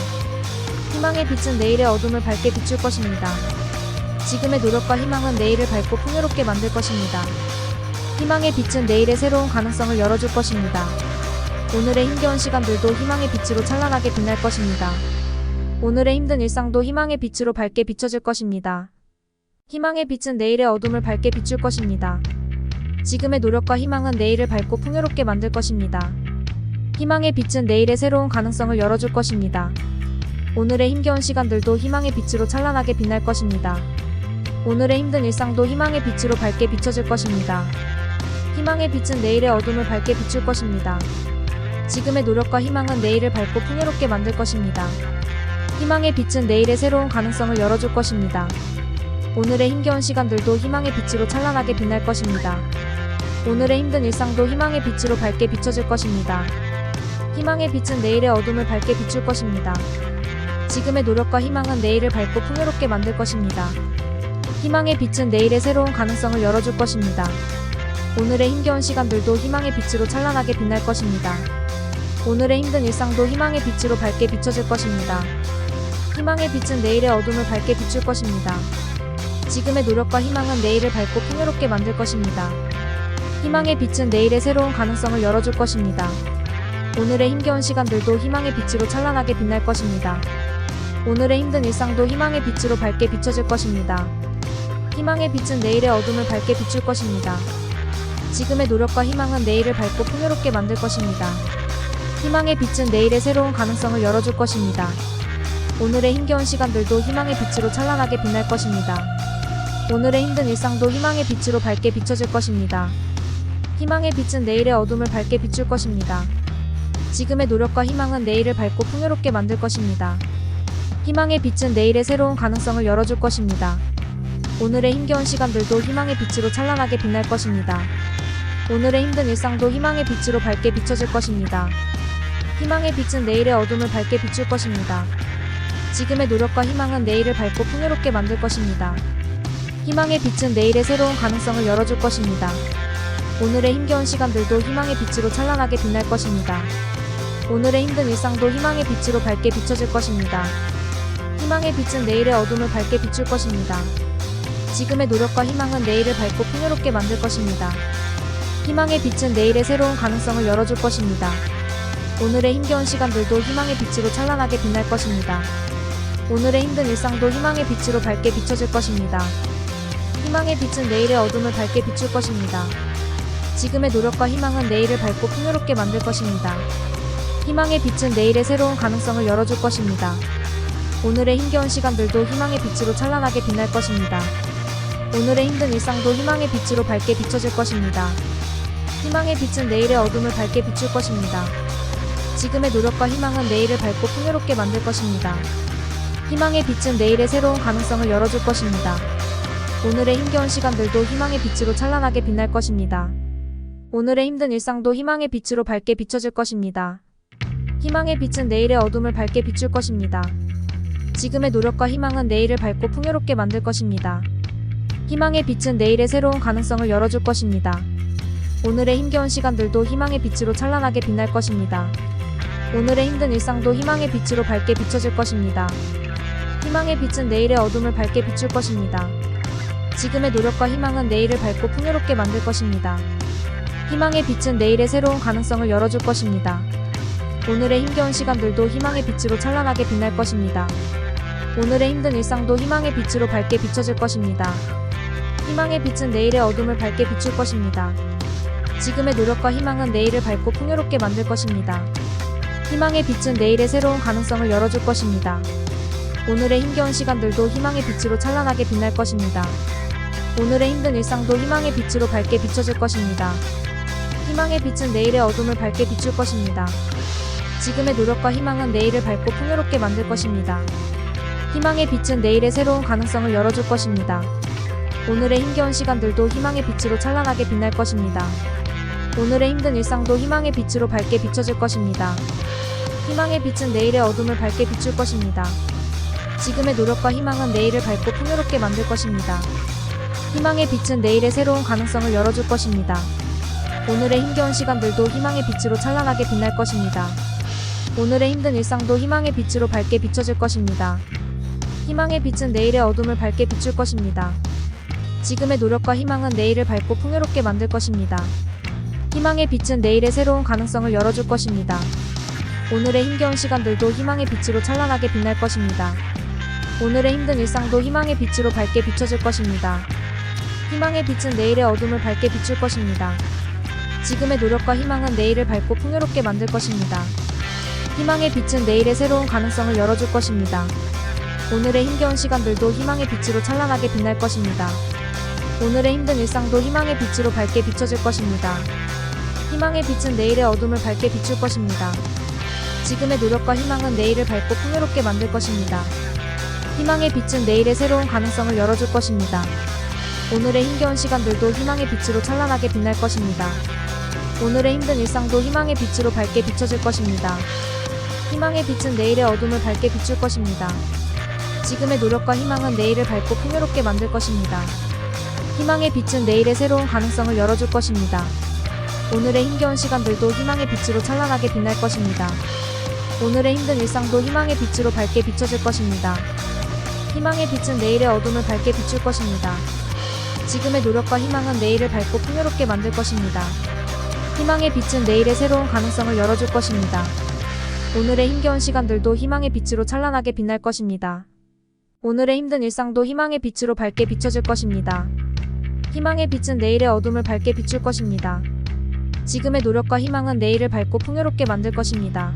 희망의 빛은 내일의 어둠을 밝게 비출 것입니다. 지금의 노력과 희망은 내일을 밝고 풍요롭게 만들 것입니다. 희망의 빛은 내일의 새로운 가능성을 열어줄 것입니다. 오늘의 힘겨운 시간들도 희망의 빛으로 찬란하게 빛날 것입니다. 오늘의 힘든 일상도 희망의 빛으로 밝게 비춰질 것입니다. 희망의 빛은 내일의 어둠을 밝게 비출 것입니다. 지금의 노력과 희망은 내일을 밝고 풍요롭게 만들 것입니다. 희망의 빛은 내일의 새로운 가능성을 열어줄 것입니다. 오늘의 힘겨운 시간들도 희망의 빛으로 찬란하게 빛날 것입니다. 오늘의 힘든 일상도 희망의 빛으로 밝게 비춰질 것입니다. 희망의 빛은 내일의 어둠을 밝게 비출 것입니다. 지금의 노력과 희망은 내일을 밝고 풍요롭게 만들 것입니다. 희망의 빛은 내일의 새로운 가능성을 열어줄 것입니다. 오늘의 힘겨운 시간들도 희망의 빛으로 찬란하게 빛날 것입니다. 오늘의 힘든 일상도 희망의 빛으로 밝게 비춰질 것입니다. 희망의 빛은 내일의 어둠을 밝게 비출 것입니다. 지금의 노력과 희망은 내일을 밝고 풍요롭게 만들 것입니다. 희망의 빛은 내일의 새로운 가능성을 열어줄 것입니다. 오늘의 힘겨운 시간들도 희망의 빛으로 찬란하게 빛날 것입니다. 오늘의 힘든 일상도 희망의 빛으로 밝게 비춰질 것입니다. 희망의 빛은 내일의 어둠을 밝게 비출 것입니다. 지금의 노력과 희망은 내일을 밝고 풍요롭게 만들 것입니다. 희망의 빛은 내일의 새로운 가능성을 열어줄 것입니다. 오늘의 힘겨운 시간들도 희망의 빛으로 찬란하게 빛날 것입니다. 오늘의 힘든 일상도 희망의 빛으로 밝게 비춰질 것입니다. 희망의 빛은 내일의 어둠을 밝게 비출 것입니다. 지금의 노력과 희망은 내일을 밝고 풍요롭게 만들 것입니다. 희망의 빛은 내일의 새로운 가능성을 열어줄 것입니다. 오늘의 힘겨운 시간들도 희망의 빛으로 찬란하게 빛날 것입니다. 오늘의 힘든 일상도 희망의 빛으로 밝게 비춰질 것입니다. 희망의 빛은 내일의 어둠을 밝게 비출 것입니다. 지금의 노력과 희망은 내일을 밝고 풍요롭게 만들 것입니다. 희망의 빛은 내일의 새로운 가능성을 열어줄 것입니다. 오늘의 힘겨운 시간들도 희망의 빛으로 찬란하게 빛날 것입니다. 오늘의 힘든 일상도 희망의 빛으로 밝게 비춰질 것입니다. 희망의 빛은 내일의 어둠을 밝게 비출 것입니다. 지금의 노력과 희망은 내일을 밝고 풍요롭게 만들 것입니다. 희망의 빛은 내일의 새로운 가능성을 열어줄 것입니다. 오늘의 힘겨운 시간들도 희망의 빛으로 찬란하게 빛날 것입니다. 오늘의 힘든 일상도 희망의 빛으로 밝게 비춰질 것입니다. 희망의 빛은 내일의 어둠을 밝게 비출 것입니다. 지금의 노력과 희망은 내일을 밝고 풍요롭게 만들 것입니다. 희망의 빛은 내일의 새로운 가능성을 열어줄 것입니다. 오늘의 힘겨운 시간들도 희망의 빛으로 찬란하게 빛날 것입니다. 오늘의 힘든 일상도 희망의 빛으로 밝게 비춰질 것입니다. 희망의 빛은 내일의 어둠을 밝게 비출 것입니다. 지금의 노력과 희망은 내일을 밝고 풍요롭게 만들 것입니다. 희망의 빛은 내일의 새로운 가능성을 열어줄 것입니다. 오늘의 힘겨운 시간들도 희망의 빛으로 찬란하게 빛날 것입니다. 오늘의 힘든 일상도 희망의 빛으로 밝게 비춰질 것입니다. 희망의 빛은 내일의 어둠을 밝게 비출 것입니다. 지금의 노력과 희망은 내일을 밝고 풍요롭게 만들 것입니다. 희망의 빛은 내일의 새로운 가능성을 열어줄 것입니다. 오늘의 힘겨운 시간들도 희망의 빛으로 찬란하게 빛날 것입니다. 오늘의 힘든 일상도 희망의 빛으로 밝게 비춰질 것입니다. 희망의 빛은 내일의 어둠을 밝게 비출 것입니다. 지금의 노력과 희망은 내일을 밝고 풍요롭게 만들 것입니다. 희망의 빛은 내일의 새로운 가능성을 열어줄 것입니다. 오늘의 힘겨운 시간들도 희망의 빛으로 찬란하게 빛날 것입니다. 오늘의 힘든 일상도 희망의 빛으로 밝게 비춰질 것입니다. 희망의 빛은 내일의 어둠을 밝게 비출 것입니다. 지금의 노력과 희망은 내일을 밝고 풍요롭게 만들 것입니다. 희망의 빛은 내일의 새로운 가능성을 열어줄 것입니다. 오늘의 힘겨운 시간들도 희망의 빛으로 찬란하게 빛날 것입니다. 오늘의 힘든 일상도 희망의 빛으로 밝게 비춰질 것입니다. 희망의 빛은 내일의 어둠을 밝게 비출 것입니다. 지금의 노력과 희망은 내일을 밝고 풍요롭게 만들 것입니다. 희망의 빛은 내일의 새로운 가능성을 열어줄 것입니다. 오늘의 힘겨운 시간들도 희망의 빛으로 찬란하게 빛날 것입니다. 오늘의 힘든 일상도 희망의 빛으로 밝게 비춰질 것입니다. 희망의 빛은 내일의 어둠을 밝게 비출 것입니다. 지금의 노력과 희망은 내일을 밝고 풍요롭게 만들 것입니다. 희망의 빛은 내일의 새로운 가능성을 열어줄 것입니다. 오늘의 힘겨운 시간들도 희망의 빛으로 찬란하게 빛날 것입니다. 오늘의 힘든 일상도 희망의 빛으로 밝게 비춰질 것입니다. 희망의 빛은 내일의 어둠을 밝게 비출 것입니다. 지금의 노력과 희망은 내일을 밝고 풍요롭게 만들 것입니다. 희망의 빛은 내일의 새로운 가능성을 열어줄 것입니다. 오늘의 힘겨운 시간들도 희망의 빛으로 찬란하게 빛날 것입니다. 오늘의 힘든 일상도 희망의 빛으로 밝게 비춰질 것입니다. 희망의 빛은 내일의 어둠을 밝게 비출 것입니다. 지금의 노력과 희망은 내일을 밝고 풍요롭게 만들 것입니다. 희망의 빛은 내일의 새로운 가능성을 열어줄 것입니다. 오늘의 힘겨운 시간들도 희망의 빛으로 찬란하게 빛날 것입니다. 오늘의 힘든 일상도 희망의 빛으로 밝게 비춰질 것입니다. 희망의 빛은 내일의 어둠을 밝게 비출 것입니다. 지금의 노력과 희망은 내일을 밝고 풍요롭게 만들 것입니다. 희망의 빛은 내일의 새로운 가능성을 열어줄 것입니다. 오늘의 힘겨운 시간들도 희망의 빛으로 찬란하게 빛날 것입니다. 오늘의 힘든 일상도 희망의 빛으로 밝게 비춰질 것입니다. 희망의 빛은 내일의 어둠을 밝게 비출 것입니다. 지금의 노력과 희망은 내일을 밝고 풍요롭게 만들 것입니다. 희망의 빛은 내일의 새로운 가능성을 열어줄 것입니다. 오늘의 힘겨운 시간들도 희망의 빛으로 찬란하게 빛날 것입니다. 오늘의 힘든 일상도 희망의 빛으로 밝게 비춰질 것입니다. 희망의 빛은 내일의 어둠을 밝게 비출 것입니다. 지금의 노력과 희망은 내일을 밝고 풍요롭게 만들 것입니다. 희망의 빛은 내일의 새로운 가능성을 열어줄 것입니다. 오늘의 힘겨운 시간들도 희망의 빛으로 찬란하게 빛날 것입니다. 오늘의 힘든 일상도 희망의 빛으로 밝게 비춰질 것입니다. 희망의 빛은 내일의 어둠을 밝게 비출 것입니다. 지금의 노력과 희망은 내일을 밝고 풍요롭게 만들 것입니다. 희망의 빛은 내일의 새로운 가능성을 열어줄 것입니다. 오늘의 힘겨운 시간들도 희망의 빛으로 찬란하게 빛날 것입니다. 오늘의 힘든 일상도 희망의 빛으로 밝게 비춰질 것입니다. 희망의 빛은 내일의 어둠을 밝게 비출 것입니다. 지금의 노력과 희망은 내일을 밝고 풍요롭게 만들 것입니다.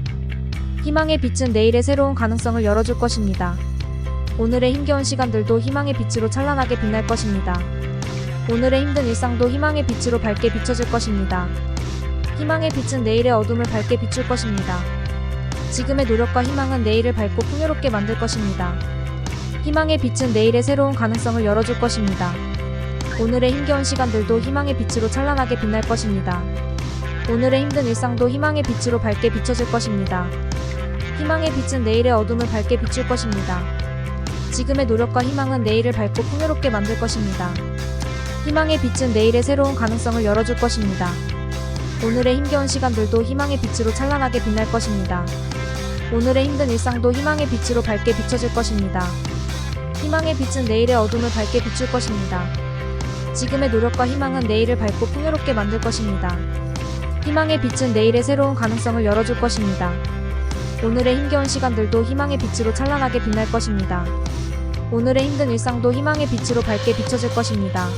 희망의 빛은 내일의 새로운 가능성을 열어줄 것입니다. 오늘의 힘겨운 시간들도 희망의 빛으로 찬란하게 빛날 것입니다. 오늘의 힘든 일상도 희망의 빛으로 밝게 비춰질 것입니다. 희망의 빛은 내일의 어둠을 밝게 비출 것입니다. 지금의 노력과 희망은 내일을 밝고 풍요롭게 만들 것입니다. 희망의 빛은 내일의 새로운 가능성을 열어줄 것입니다. 오늘의 힘겨운 시간들도 희망의 빛으로 찬란하게 빛날 것입니다. 오늘의 힘든 일상도 희망의 빛으로 밝게 비춰질 것입니다. 희망의 빛은 내일의 어둠을 밝게 비출 것입니다. 지금의 노력과 희망은 내일을 밝고 풍요롭게 만들 것입니다. 희망의 빛은 내일의 새로운 가능성을 열어줄 것입니다. 오늘의 힘겨운 시간들도 희망의 빛으로 찬란하게 빛날 것입니다. 오늘의 힘든 일상도 희망의 빛으로 밝게 비춰질 것입니다. 희망의 빛은 내일의 어둠을 밝게 비출 것입니다. 지금의 노력과 희망은 내일을 밝고 풍요롭게 만들 것입니다. 희망의 빛은 내일의 새로운 가능성을 열어줄 것입니다. 오늘의 힘겨운 시간들도 희망의 빛으로 찬란하게 빛날 것입니다. 오늘의 힘든 일상도 희망의 빛으로 밝게 비춰질 것입니다.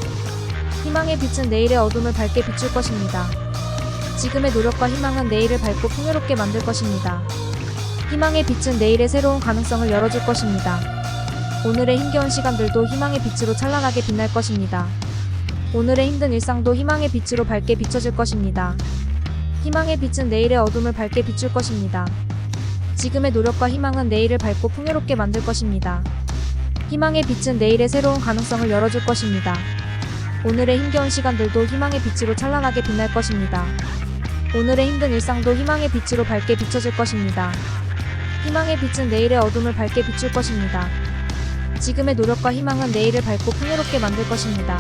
희망의 빛은 내일의 어둠을 밝게 비출 것입니다. 지금의 노력과 희망은 내일을 밝고 풍요롭게 만들 것입니다. 희망의 빛은 내일의 새로운 가능성을 열어줄 것입니다. 오늘의 힘겨운 시간들도 희망의 빛으로 찬란하게 빛날 것입니다. 오늘의 힘든 일상도 희망의 빛으로 밝게 비춰질 것입니다. 희망의 빛은 내일의 어둠을 밝게 비출 것입니다. 지금의 노력과 희망은 내일을 밝고 풍요롭게 만들 것입니다. 희망의 빛은 내일의 새로운 가능성을 열어줄 것입니다. 오늘의 힘겨운 시간들도 희망의 빛으로 찬란하게 빛날 것입니다. 오늘의 힘든 일상도 희망의 빛으로 밝게 비춰질 것입니다. 희망의 빛은 내일의 어둠을 밝게 비출 것입니다. 지금의 노력과 희망은 내일을 밝고 풍요롭게 만들 것입니다.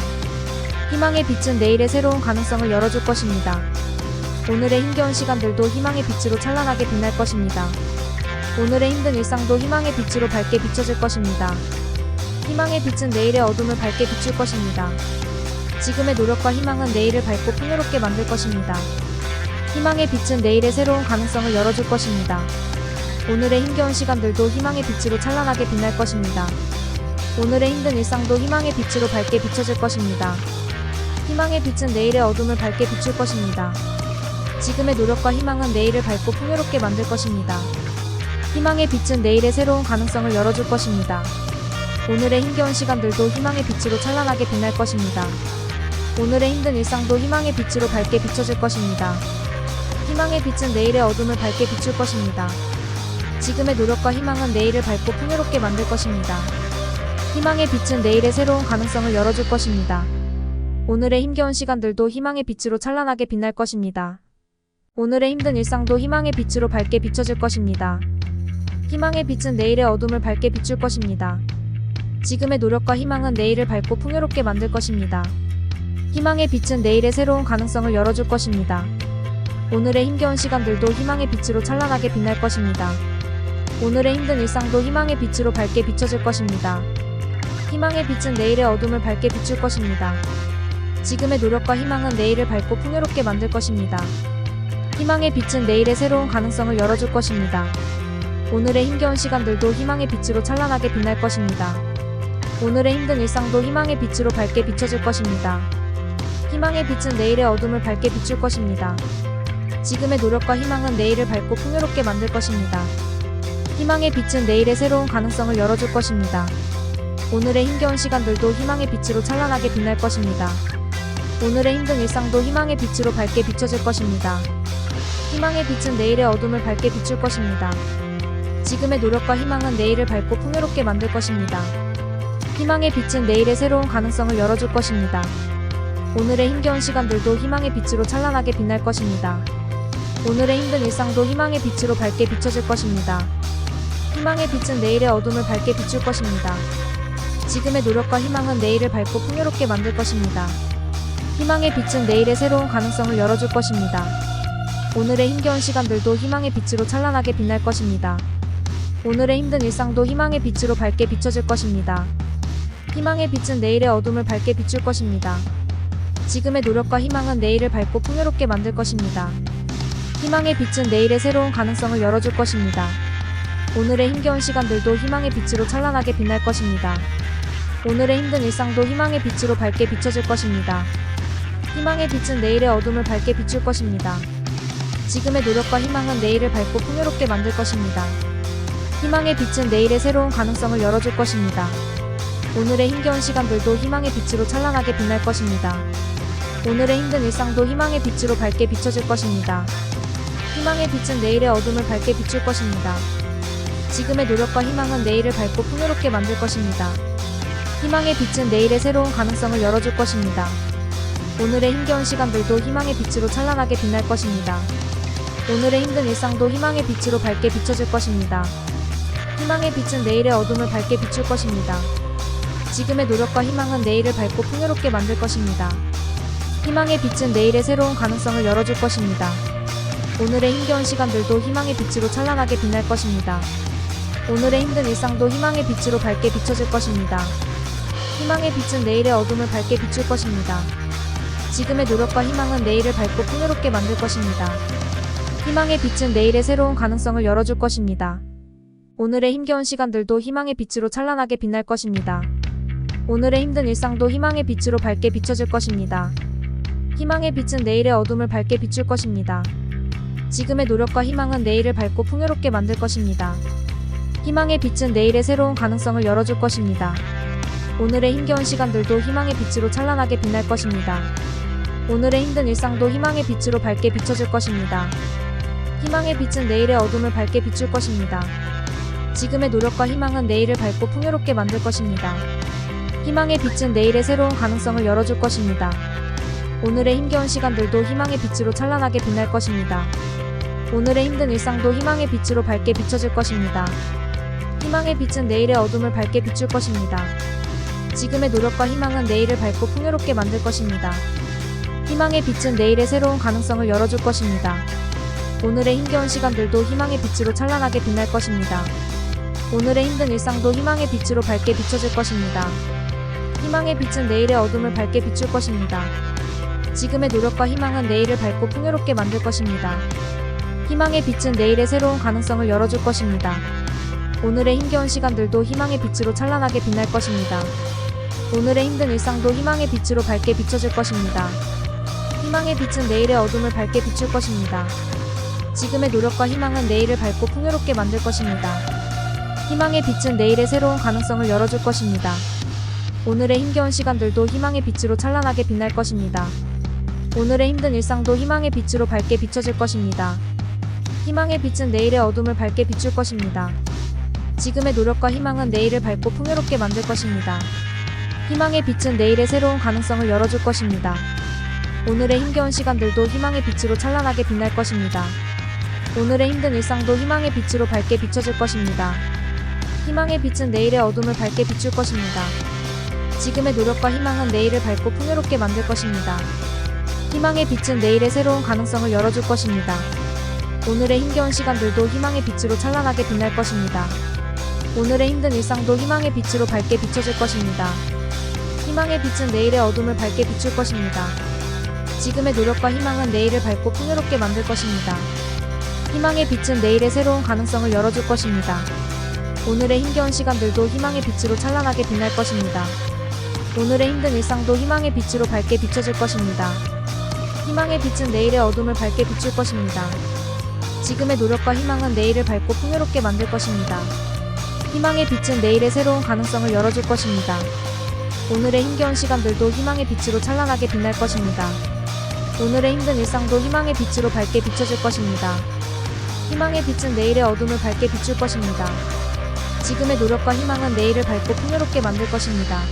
희망의 빛은 내일의 새로운 가능성을 열어줄 것입니다. 오늘의 힘겨운 시간들도 희망의 빛으로 찬란하게 빛날 것입니다. 오늘의 힘든 일상도 희망의 빛으로 밝게 비춰질 것입니다. 희망의 빛은 내일의 어둠을 밝게 비출 것입니다. 지금의 노력과 희망은 내일을 밝고 풍요롭게 만들 것입니다. 희망의 빛은 내일의 새로운 가능성을 열어줄 것입니다. 오늘의 힘겨운 시간들도 희망의 빛으로 찬란하게 빛날 것입니다. 오늘의 힘든 일상도 희망의 빛으로 밝게 비춰질 것입니다. 희망의 빛은 내일의 어둠을 밝게 비출 것입니다. 지금의 노력과 희망은 내일을 밝고 풍요롭게 만들 것입니다. 희망의 빛은 내일의 새로운 가능성을 열어줄 것입니다. 오늘의 힘겨운 시간들도 희망의 빛으로 찬란하게 빛날 것입니다. 오늘의 힘든 일상도 희망의 빛으로 밝게 비춰질 것입니다. 희망의 빛은 내일의 어둠을 밝게 비출 것입니다. 지금의 노력과 희망은 내일을 밝고 풍요롭게 만들 것입니다. 희망의 빛은 내일의 새로운 가능성을 열어줄 것입니다. 오늘의 힘겨운 시간들도 희망의 빛으로 찬란하게 빛날 것입니다. 오늘의 힘든 일상도 희망의 빛으로 밝게 비춰질 것입니다. 희망의 빛은 내일의 어둠을 밝게 비출 것입니다. 지금의 노력과 희망은 내일을 밝고 풍요롭게 만들 것입니다. 희망의 빛은 내일의 새로운 가능성을 열어줄 것입니다. 오늘의 힘겨운 시간들도 희망의 빛으로 찬란하게 빛날 것입니다. 오늘의 힘든 일상도 희망의 빛으로 밝게 비춰질 것입니다. 희망의 빛은 내일의 어둠을 밝게 비출 것입니다. 지금의 노력과 희망은 내일을 밝고 풍요롭게 만들 것입니다. 희망의 빛은 내일의 새로운 가능성을 열어줄 것입니다. 오늘의 힘겨운 시간들도 희망의 빛으로 찬란하게 빛날 것입니다. 오늘의 힘든 일상도 희망의 빛으로 밝게 비춰질 것입니다. 희망의 빛은 내일의 어둠을 밝게 비출 것입니다. 지금의 노력과 희망은 내일을 밝고 풍요롭게 만들 것입니다. 희망의 빛은 내일의 새로운 가능성을 열어줄 것입니다. 오늘의 힘겨운 시간들도 희망의 빛으로 찬란하게 빛날 것입니다. 오늘의 힘든 일상도 희망의 빛으로 밝게 비춰질 것입니다. 희망의 빛은 내일의 어둠을 밝게 비출 것입니다. 지금의 노력과 희망은 내일을 밝고 풍요롭게 만들 것입니다. 희망의 빛은 내일의 새로운 가능성을 열어줄 것입니다. 오늘의 힘겨운 시간들도 희망의 빛으로 찬란하게 빛날 것입니다. 오늘의 힘든 일상도 희망의 빛으로 밝게 비춰질 것입니다. 희망의 빛은 내일의 어둠을 밝게 비출 것입니다. 지금의 노력과 희망은 내일을 밝고 풍요롭게 만들 것입니다. 희망의 빛은 내일의 새로운 가능성을 열어줄 것입니다. 오늘의 힘겨운 시간들도 희망의 빛으로 찬란하게 빛날 것입니다. 오늘의 힘든 일상도 희망의 빛으로 밝게 비춰질 것입니다. 희망의 빛은 내일의 어둠을 밝게 비출 것입니다. 지금의 노력과 희망은 내일을 밝고 풍요롭게 만들 것입니다. 희망의 빛은 내일의 새로운 가능성을 열어줄 것입니다. 오늘의 힘겨운 시간들도 희망의 빛으로 찬란하게 빛날 것입니다. 오늘의 힘든 일상도 희망의 빛으로 밝게 비춰질 것입니다. 희망의 빛은 내일의 어둠을 밝게 비출 것입니다. 지금의 노력과 희망은 내일을 밝고 풍요롭게 만들 것입니다. 희망의 빛은 내일의 새로운 가능성을 열어줄 것입니다. 오늘의 힘겨운 시간들도 희망의 빛으로 찬란하게 빛날 것입니다. 오늘의 힘든 일상도 희망의 빛으로 밝게 비춰질 것입니다. 희망의 빛은 내일의 어둠을 밝게 비출 것입니다. 지금의 노력과 희망은 내일을 밝고 풍요롭게 만들 것입니다. 희망의 빛은 내일의 새로운 가능성을 열어줄 것입니다. 오늘의 힘겨운 시간들도 희망의 빛으로 찬란하게 빛날 것입니다. 오늘의 힘든 일상도 희망의 빛으로 밝게 비춰질 것입니다. 희망의 빛은 내일의 어둠을 밝게 비출 것입니다. 지금의 노력과 희망은 내일을 밝고 풍요롭게 만들 것입니다. 희망의 빛은 내일의 새로운 가능성을 열어줄 것입니다. 오늘의 힘겨운 시간들도 희망의 빛으로 찬란하게 빛날 것입니다. 오늘의 힘든 일상도 희망의 빛으로 밝게 비춰질 것입니다. 희망의 빛은 내일의 어둠을 밝게 비출 것입니다. 지금의 노력과 희망은 내일을 밝고 풍요롭게 만들 것입니다. 희망의 빛은 내일의 새로운 가능성을 열어줄 것입니다. 오늘의 힘겨운 시간들도 희망의 빛으로 찬란하게 빛날 것입니다. 오늘의 힘든 일상도 희망의 빛으로 밝게 비춰질 것입니다. 희망의 빛은 내일의 어둠을 밝게 비출 것입니다. 지금의 노력과 희망은 내일을 밝고 풍요롭게 만들 것입니다. 희망의 빛은 내일의 새로운 가능성을 열어줄 것입니다. 오늘의 힘겨운 시간들도 희망의 빛으로 찬란하게 빛날 것입니다. 오늘의 힘든 일상도 희망의 빛으로 밝게 비춰질 것입니다. 희망의 빛은 내일의 어둠을 밝게 비출 것입니다. 지금의 노력과 희망은 내일을 밝고 풍요롭게 만들 것입니다. 희망의 빛은 내일의 새로운 가능성을 열어줄 것입니다. 오늘의 힘겨운 시간들도 희망의 빛으로 찬란하게 빛날 것입니다. 오늘의 힘든 일상도 희망의 빛으로 밝게 비춰질 것입니다. 희망의 빛은 내일의 어둠을 밝게 비출 것입니다. 지금의 노력과 희망은 내일을 밝고 풍요롭게 만들 것입니다. 희망의 빛은 내일의 새로운 가능성을 열어줄 것입니다. 오늘의 힘겨운 시간들도 희망의 빛으로 찬란하게 빛날 것입니다. 오늘의 힘든 일상도 희망의 빛으로 밝게 비춰질 것입니다. 희망의 빛은 내일의 어둠을 밝게 비출 것입니다. 지금의 노력과 희망은 내일을 밝고 풍요롭게 만들 것입니다. 희망의 빛은 내일의 새로운 가능성을 열어줄 것입니다. 오늘의 힘겨운 시간들도 희망의 빛으로 찬란하게 빛날 것입니다. 오늘의 힘든 일상도 희망의 빛으로 밝게 비춰질 것입니다. 희망의 빛은 내일의 어둠을 밝게 비출 것입니다. 지금의 노력과 희망은 내일을 밝고 풍요롭게 만들 것입니다. 희망의 빛은 내일의 새로운 가능성을 열어줄 것입니다. 오늘의 힘겨운 시간들도 희망의 빛으로 찬란하게 빛날 것입니다. 오늘의 힘든 일상도 희망의 빛으로 밝게 비춰질 것입니다. 희망의 빛은 내일의 어둠을 밝게 비출 것입니다. 지금의 노력과 희망은 내일을 밝고 풍요롭게 만들 것입니다. 희망의 빛은 내일의 새로운 가능성을 열어줄 것입니다. 오늘의 힘겨운 시간들도 희망의 빛으로 찬란하게 빛날 것입니다. 오늘의 힘든 일상도 희망의 빛으로 밝게 비춰질 것입니다. 희망의 빛은 내일의 어둠을 밝게 비출 것입니다. 지금의 노력과 희망은 내일을 밝고 풍요롭게 만들 것입니다. 희망의 빛은 내일의 새로운 가능성을 열어줄 것입니다. 오늘의 힘겨운 시간들도 희망의 빛으로 찬란하게 빛날 것입니다. 오늘의 힘든 일상도 희망의 빛으로 밝게 비춰질 것입니다. 희망의 빛은 내일의 어둠을 밝게 비출 것입니다. 지금의 노력과 희망은 내일을 밝고 풍요롭게 만들 것입니다. 희망의 빛은 내일의 새로운 가능성을 열어줄 것입니다. 오늘의 힘겨운 시간들도 희망의 빛으로 찬란하게 빛날 것입니다. 오늘의 힘든 일상도 희망의 빛으로 밝게 비춰질 것입니다. 희망의 빛은 내일의 어둠을 밝게 비출 것입니다. 지금의 노력과 희망은 내일을 밝고 풍요롭게 만들 것입니다. 희망의 빛은 내일의 새로운 가능성을 열어줄 것입니다. 오늘의 힘겨운 시간들도 희망의 빛으로 찬란하게 빛날 것입니다. 오늘의 힘든 일상도 희망의 빛으로 밝게 비춰질 것입니다. 희망의 빛은 내일의 어둠을 밝게 비출 것입니다. 지금의 노력과 희망은 내일을 밝고 풍요롭게 만들 것입니다.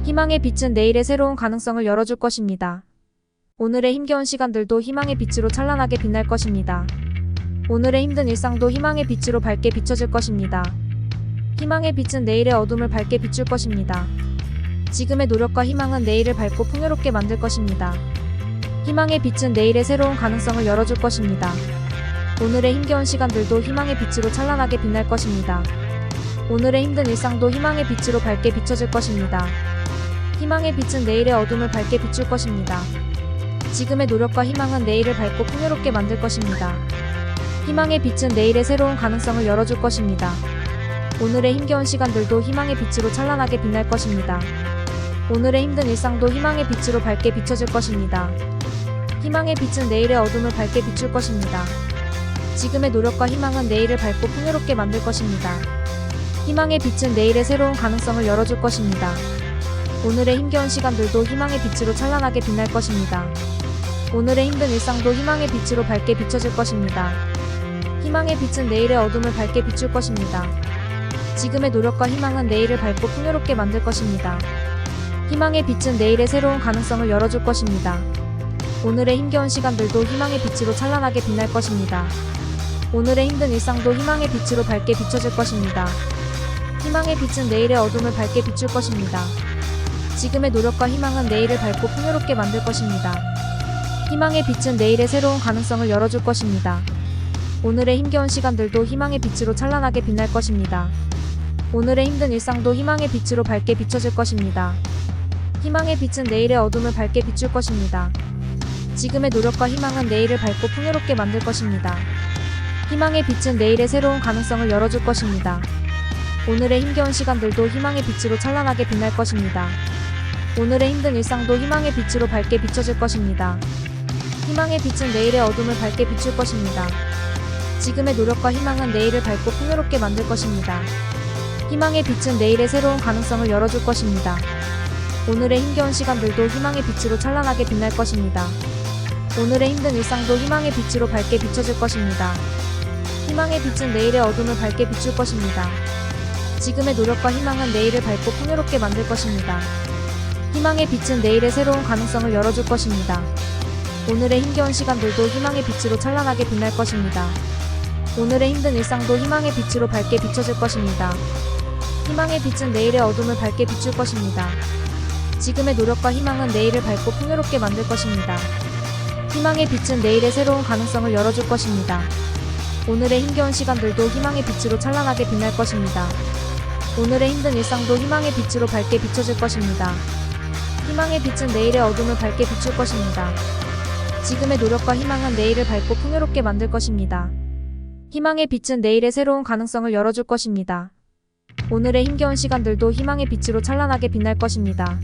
희망의 빛은 내일의 새로운 가능성을 열어줄 것입니다. 오늘의 힘겨운 시간들도 희망의 빛으로 찬란하게 빛날 것입니다. 오늘의 힘든 일상도 희망의 빛으로 밝게 비춰질 것입니다. 희망의 빛은 내일의 어둠을 밝게 비출 것입니다. 지금의 노력과 희망은 내일을 밝고 풍요롭게 만들 것입니다. 희망의 빛은 내일의 새로운 가능성을 열어줄 것입니다. 오늘의 힘겨운 시간들도 희망의 빛으로 찬란하게 빛날 것입니다. 오늘의 힘든 일상도 희망의 빛으로 밝게 비춰질 것입니다. 희망의 빛은 내일의 어둠을 밝게 비출 것입니다. 지금의 노력과 희망은 내일을 밝고 풍요롭게 만들 것입니다. 희망의 빛은 내일의 새로운 가능성을 열어줄 것입니다. 오늘의 힘겨운 시간들도 희망의 빛으로 찬란하게 빛날 것입니다. 오늘의 힘든 일상도 희망의 빛으로 밝게 비춰질 것입니다. 희망의 빛은 내일의 어둠을 밝게 비출 것입니다. 지금의 노력과 희망은 내일을 밝고 풍요롭게 만들 것입니다. 희망의 빛은 내일의 새로운 가능성을 열어줄 것입니다. 오늘의 힘겨운 시간들도 희망의 빛으로 찬란하게 빛날 것입니다. 오늘의 힘든 일상도 희망의 빛으로 밝게 비춰질 것입니다. 희망의 빛은 내일의 어둠을 밝게 비출 것입니다. 지금의 노력과 희망은 내일을 밝고 풍요롭게 만들 것입니다. 희망의 빛은 내일의 새로운 가능성을 열어줄 것입니다. 오늘의 힘겨운 시간들도 희망의 빛으로 찬란하게 빛날 것입니다. 오늘의 힘든 일상도 희망의 빛으로 밝게 비춰질 것입니다. 희망의 빛은 내일의 어둠을 밝게 비출 것입니다. 지금의 노력과 희망은 내일을 밝고 풍요롭게 만들 것입니다. 희망의 빛은 내일의 새로운 가능성을 열어줄 것입니다. 오늘의 힘겨운 시간들도 희망의 빛으로 찬란하게 빛날 것입니다. 오늘의 힘든 일상도 희망의 빛으로 밝게 비춰질 것입니다. 희망의 빛은 내일의 어둠을 밝게 비출 것입니다. 지금의 노력과 희망은 내일을 밝고 풍요롭게 만들 것입니다. 희망의 빛은 내일의 새로운 가능성을 열어줄 것입니다. 오늘의 힘겨운 시간들도 희망의 빛으로 찬란하게 빛날 것입니다. 오늘의 힘든 일상도 희망의 빛으로 밝게 비춰질 것입니다. 희망의 빛은 내일의 어둠을 밝게 비출 것입니다. 지금의 노력과 희망은 내일을 밝고 풍요롭게 만들 것입니다. 희망의 빛은 내일의 새로운 가능성을 열어줄 것입니다. 오늘의 힘겨운 시간들도 희망의 빛으로 찬란하게 빛날 것입니다. 오늘의 힘든 일상도 희망의 빛으로 밝게 비춰질 것입니다. 희망의 빛은 내일의 어둠을 밝게 비출 것입니다. 지금의 노력과 희망은 내일을 밝고 풍요롭게 만들 것입니다. 희망의 빛은 내일의 새로운 가능성을 열어줄 것입니다. 오늘의 힘겨운 시간들도 희망의 빛으로 찬란하게 빛날 것입니다. 오늘의 힘든 일상도 희망의 빛으로 밝게 비춰질 것입니다. 희망의 빛은 내일의 어둠을 밝게 비출 것입니다. 지금의 노력과 희망은 내일을 밝고 풍요롭게 만들 것입니다. 희망의 빛은 내일의 새로운 가능성을 열어줄 것입니다. 오늘의 힘겨운 시간들도 희망의 빛으로 찬란하게 빛날 것입니다. 오늘의 힘든 일상도 희망의 빛으로 밝게 비춰질 것입니다. 희망의 빛은 내일의 어둠을 밝게 비출 것입니다. 지금의 노력과 희망은 내일을 밝고 풍요롭게 만들 것입니다. 희망의 빛은 내일의 새로운 가능성을 열어줄 것입니다. 오늘의 힘겨운 시간들도 희망의 빛으로 찬란하게 빛날 것입니다.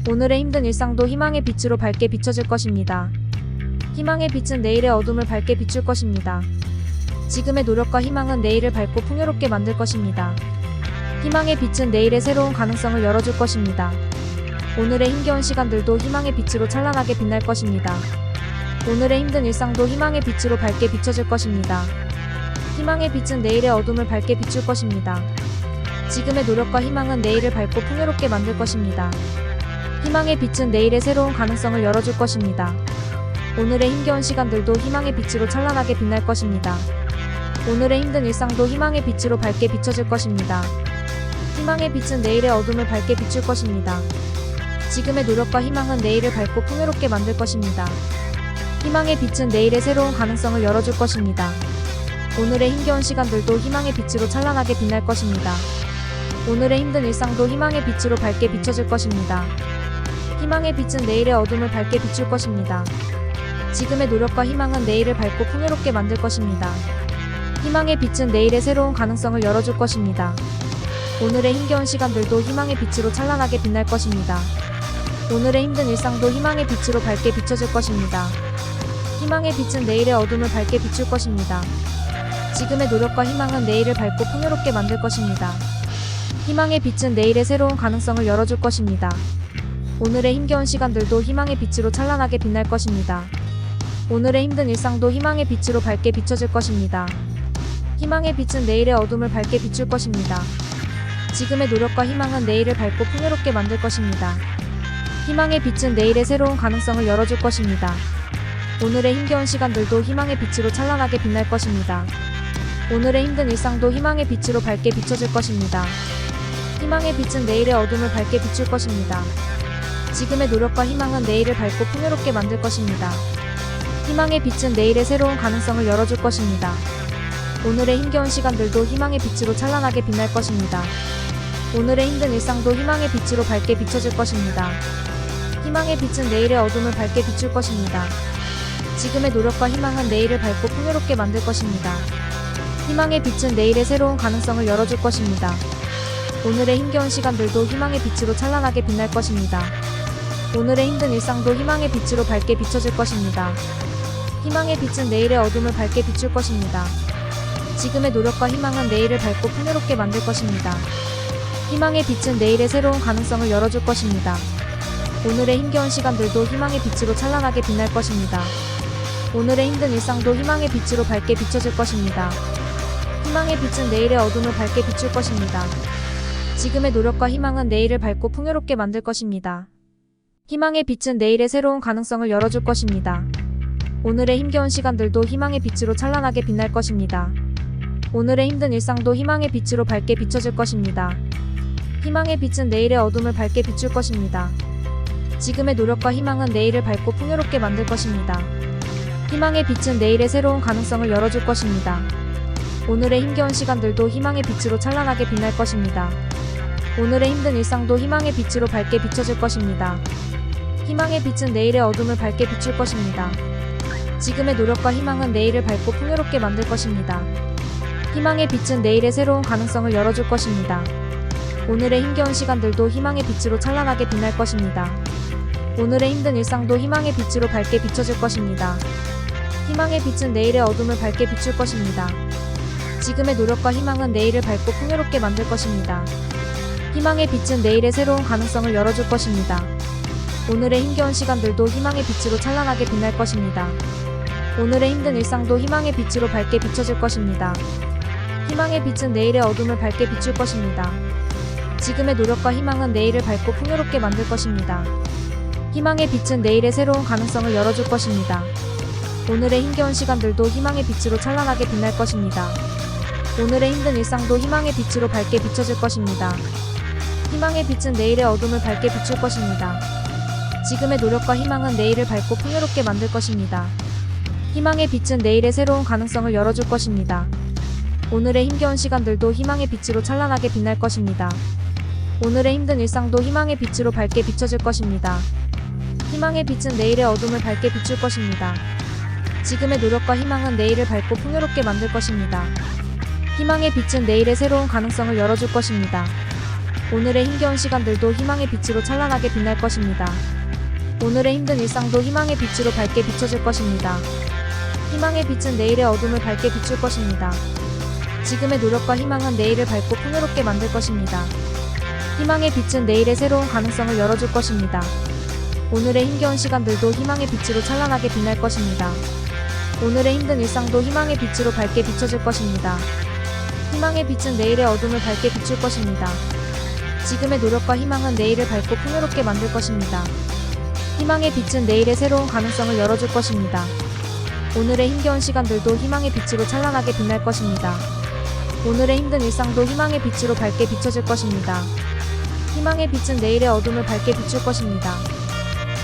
오늘의 힘든 일상도 희망의 빛으로 밝게 비춰질 것입니다. 희망의 빛은 내일의 어둠을 밝게 비출 것입니다. 지금의 노력과 희망은 내일을 밝고 풍요롭게 만들 것입니다. 희망의 빛은 내일의 새로운 가능성을 열어줄 것입니다. 오늘의 힘겨운 시간들도 희망의 빛으로 찬란하게 빛날 것입니다. 오늘의 힘든 일상도 희망의 빛으로 밝게 비춰질 것입니다. 희망의 빛은 내일의 어둠을 밝게 비출 것입니다. 지금의 노력과 희망은 내일을 밝고 풍요롭게 만들 것입니다. 희망의 빛은 내일의 새로운 가능성을 열어줄 것입니다. 오늘의 힘겨운 시간들도 희망의 빛으로 찬란하게 빛날 것입니다. 오늘의 힘든 일상도 희망의 빛으로 밝게 비춰질 것입니다. 희망의 빛은 내일의 어둠을 밝게 비출 것입니다. 지금의 노력과 희망은 내일을 밝고 풍요롭게 만들 것입니다. 희망의 빛은 내일의 새로운 가능성을 열어줄 것입니다. 오늘의 힘겨운 시간들도 희망의 빛으로 찬란하게 빛날 것입니다. 오늘의 힘든 일상도 희망의 빛으로 밝게 비춰질 것입니다. 희망의 빛은 내일의 어둠을 밝게 비출 것입니다. 지금의 노력과 희망은 내일을 밝고 풍요롭게 만들 것입니다. 희망의 빛은 내일의 새로운 가능성을 열어줄 것입니다. 오늘의 힘겨운 시간들도 희망의 빛으로 찬란하게 빛날 것입니다. 오늘의 힘든 일상도 희망의 빛으로 밝게 비춰질 것입니다. 희망의 빛은 내일의 어둠을 밝게 비출 것입니다. 지금의 노력과 희망은 내일을 밝고 풍요롭게 만들 것입니다. 희망의 빛은 내일의 새로운 가능성을 열어줄 것입니다. 오늘의 힘겨운 시간들도 희망의 빛으로 찬란하게 빛날 것입니다. 오늘의 힘든 일상도 희망의 빛으로 밝게 비춰질 것입니다. 희망의 빛은 내일의 어둠을 밝게 비출 것입니다. 지금의 노력과 희망은 내일을 밝고 풍요롭게 만들 것입니다. 희망의 빛은 내일의 새로운 가능성을 열어줄 것입니다. 오늘의 힘겨운 시간들도 희망의 빛으로 찬란하게 빛날 것입니다. 오늘의 힘든 일상도 희망의 빛으로 밝게 비춰질 것입니다. 희망의 빛은 내일의 어둠을 밝게 비출 것입니다. 지금의 노력과 희망은 내일을 밝고 풍요롭게 만들 것입니다. 희망의 빛은 내일의 새로운 가능성을 열어줄 것입니다. 오늘의 힘겨운 시간들도 희망의 빛으로 찬란하게 빛날 것입니다. 오늘의 힘든 일상도 희망의 빛으로 밝게 비춰질 것입니다. 희망의 빛은 내일의 어둠을 밝게 비출 것입니다. 지금의 노력과 희망은 내일을 밝고 풍요롭게 만들 것입니다. 희망의 빛은 내일의 새로운 가능성을 열어줄 것입니다. 오늘의 힘겨운 시간들도 희망의 빛으로 찬란하게 빛날 것입니다. 오늘의 힘든 일상도 희망의 빛으로 밝게 비춰질 것입니다. 희망의 빛은 내일의 어둠을 밝게 비출 것입니다. 지금의 노력과 희망은 내일을 밝고 풍요롭게 만들 것입니다. 희망의 빛은 내일의 새로운 가능성을 열어줄 것입니다. 오늘의 힘겨운 시간들도 희망의 빛으로 찬란하게 빛날 것입니다. 오늘의 힘든 일상도 희망의 빛으로 밝게 비춰질 것입니다. 희망의 빛은 내일의 어둠을 밝게 비출 것입니다. 지금의 노력과 희망은 내일을 밝고 풍요롭게 만들 것입니다. 희망의 빛은 내일의 새로운 가능성을 열어줄 것입니다. 오늘의 힘겨운 시간들도 희망의 빛으로 찬란하게 빛날 것입니다. 오늘의 힘든 일상도 희망의 빛으로 밝게 비춰질 것입니다. 희망의 빛은 내일의 어둠을 밝게 비출 것입니다. 지금의 노력과 희망은 내일을 밝고 풍요롭게 만들 것입니다. 희망의 빛은 내일의 새로운 가능성을 열어줄 것입니다. 오늘의 힘겨운 시간들도 희망의 빛으로 찬란하게 빛날 것입니다. 오늘의 힘든 일상도 희망의 빛으로 밝게 비춰질 것입니다. 희망의 빛은 내일의 어둠을 밝게 비출 것입니다. 지금의 노력과 희망은 내일을 밝고 풍요롭게 만들 것입니다. 희망의 빛은 내일의 새로운 가능성을 열어줄 것입니다. 오늘의 힘겨운 시간들도 희망의 빛으로 찬란하게 빛날 것입니다. 오늘의 힘든 일상도 희망의 빛으로 밝게 비춰질 것입니다. 희망의 빛은 내일의 어둠을 밝게 비출 것입니다. 지금의 노력과 희망은 내일을 밝고 풍요롭게 만들 것입니다. 희망의 빛은 내일의 새로운 가능성을 열어줄 것입니다. 오늘의 힘겨운 시간들도 희망의 빛으로 찬란하게 빛날 것입니다. 오늘의 힘든 일상도 희망의 빛으로 밝게 비춰질 것입니다. 희망의 빛은 내일의 어둠을 밝게 비출 것입니다. 지금의 노력과 희망은 내일을 밝고 풍요롭게 만들 것입니다. 희망의 빛은 내일의 새로운 가능성을 열어줄 것입니다. 오늘의 힘겨운 시간들도 희망의 빛으로 찬란하게 빛날 것입니다. 오늘의 힘든 일상도 희망의 빛으로 밝게 비춰질 것입니다. 희망의 빛은 내일의 어둠을 밝게 비출 것입니다. 지금의 노력과 희망은 내일을 밝고 풍요롭게 만들 것입니다. 희망의 빛은 내일의 새로운 가능성을 열어줄 것입니다. 오늘의 힘겨운 시간들도 희망의 빛으로 찬란하게 빛날 것입니다. 오늘의 힘든 일상도 희망의 빛으로 밝게 비춰질 것입니다. 희망의 빛은 내일의 어둠을 밝게 비출 것입니다. 지금의 노력과 희망은 내일을 밝고 풍요롭게 만들 것입니다. 희망의 빛은 내일의 새로운 가능성을 열어줄 것입니다. 오늘의 힘겨운 시간들도 희망의 빛으로 찬란하게 빛날 것입니다. 오늘의 힘든 일상도 희망의 빛으로 밝게 비춰질 것입니다. 희망의 빛은 내일의 어둠을 밝게 비출 것입니다. 지금의 노력과 희망은 내일을 밝고 풍요롭게 만들 것입니다. 희망의 빛은 내일의 새로운 가능성을 열어줄 것입니다. 오늘의 힘겨운 시간들도 희망의 빛으로 찬란하게 빛날 것입니다. 오늘의 힘든 일상도 희망의 빛으로 밝게 비춰질 것입니다. 희망의 빛은 내일의 어둠을 밝게 비출 것입니다. 지금의 노력과 희망은 내일을 밝고 풍요롭게 만들 것입니다. 희망의 빛은 내일의 새로운 가능성을 열어줄 것입니다. 오늘의 힘겨운 시간들도 희망의 빛으로 찬란하게 빛날 것입니다. 오늘의 힘든 일상도 희망의 빛으로 밝게 비춰질 것입니다. 희망의 빛은 내일의 어둠을 밝게 비출 것입니다.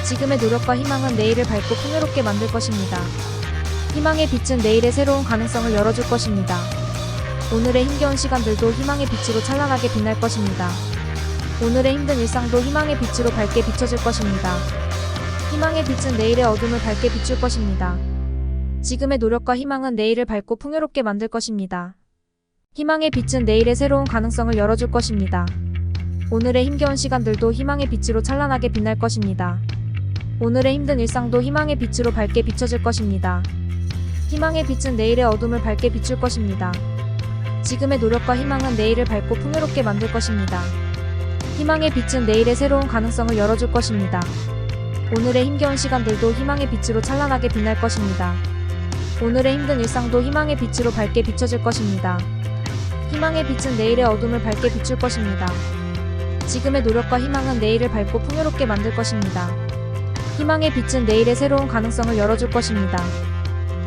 지금의 노력과 희망은 내일을 밝고 풍요롭게 만들 것입니다. 희망의 빛은 내일의 새로운 가능성을 열어줄 것입니다. 오늘의 힘겨운 시간들도 희망의 빛으로 찬란하게 빛날 것입니다. 오늘의 힘든 일상도 희망의 빛으로 밝게 비춰질 것입니다. 희망의 빛은 내일의 어둠을 밝게 비출 것입니다. 지금의 노력과 희망은 내일을 밝고 풍요롭게 만들 것입니다. 희망의 빛은 내일의 새로운 가능성을 열어줄 것입니다. 오늘의 힘겨운 시간들도 희망의 빛으로 찬란하게 빛날 것입니다. 오늘의 힘든 일상도 희망의 빛으로 밝게 비춰질 것입니다. 희망의 빛은 내일의 어둠을 밝게 비출 것입니다. 지금의 노력과 희망은 내일을 밝고 풍요롭게 만들 것입니다. 희망의 빛은 내일의 새로운 가능성을 열어줄 것입니다. 오늘의 힘겨운 시간들도 희망의 빛으로 찬란하게 빛날 것입니다. 오늘의 힘든 일상도 희망의 빛으로 밝게 비춰질 것입니다. 희망의 빛은 내일의 어둠을 밝게 비출 것입니다. 지금의 노력과 희망은 내일을 밝고 풍요롭게 만들 것입니다. 희망의 빛은 내일의 새로운 가능성을 열어줄 것입니다.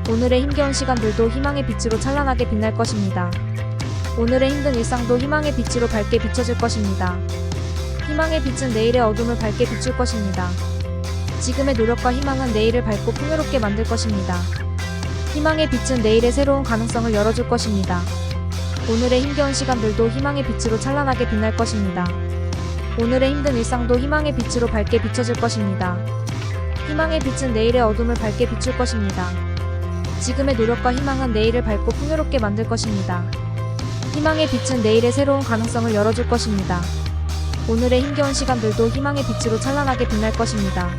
오늘의 힘겨운 시간들도 희망의 빛으로 찬란하게 빛날 것입니다. 오늘의 힘든 일상도 희망의 빛으로 밝게 비춰질 것입니다. 희망의 빛은 내일의 어둠을 밝게 비출 것입니다. 지금의 노력과 희망은 내일을 밝고 풍요롭게 만들 것입니다. 희망의 빛은 내일의 새로운 가능성을 열어줄 것입니다. 오늘의 힘겨운 시간들도 희망의 빛으로 찬란하게 빛날 것입니다. 오늘의 힘든 일상도 희망의 빛으로 밝게 비춰질 것입니다. 희망의 빛은 내일의 어둠을 밝게 비출 것입니다. 지금의 노력과 희망은 내일을 밝고 풍요롭게 만들 것입니다. 희망의 빛은 내일의 새로운 가능성을 열어줄 것입니다. 오늘의 힘겨운 시간들도 희망의 빛으로 찬란하게 빛날 것입니다.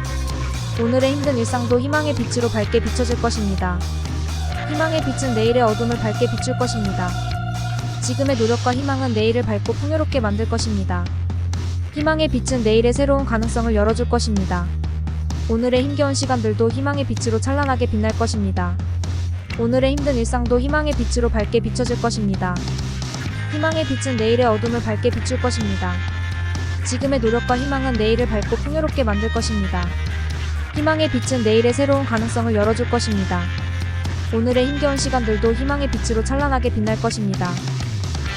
오늘의 힘든 일상도 희망의 빛으로 밝게 비춰질 것입니다. 희망의 빛은 내일의 어둠을 밝게 비출 것입니다. 지금의 노력과 희망은 내일을 밝고 풍요롭게 만들 것입니다. 희망의 빛은 내일의 새로운 가능성을 열어줄 것입니다. 오늘의 힘겨운 시간들도 희망의 빛으로 찬란하게 빛날 것입니다. 오늘의 힘든 일상도 희망의 빛으로 밝게 비춰질 것입니다. 희망의 빛은 내일의 어둠을 밝게 비출 것입니다. 지금의 노력과 희망은 내일을 밝고 풍요롭게 만들 것입니다. 희망의 빛은 내일의 새로운 가능성을 열어줄 것입니다. 오늘의 힘겨운 시간들도 희망의 빛으로 찬란하게 빛날 것입니다.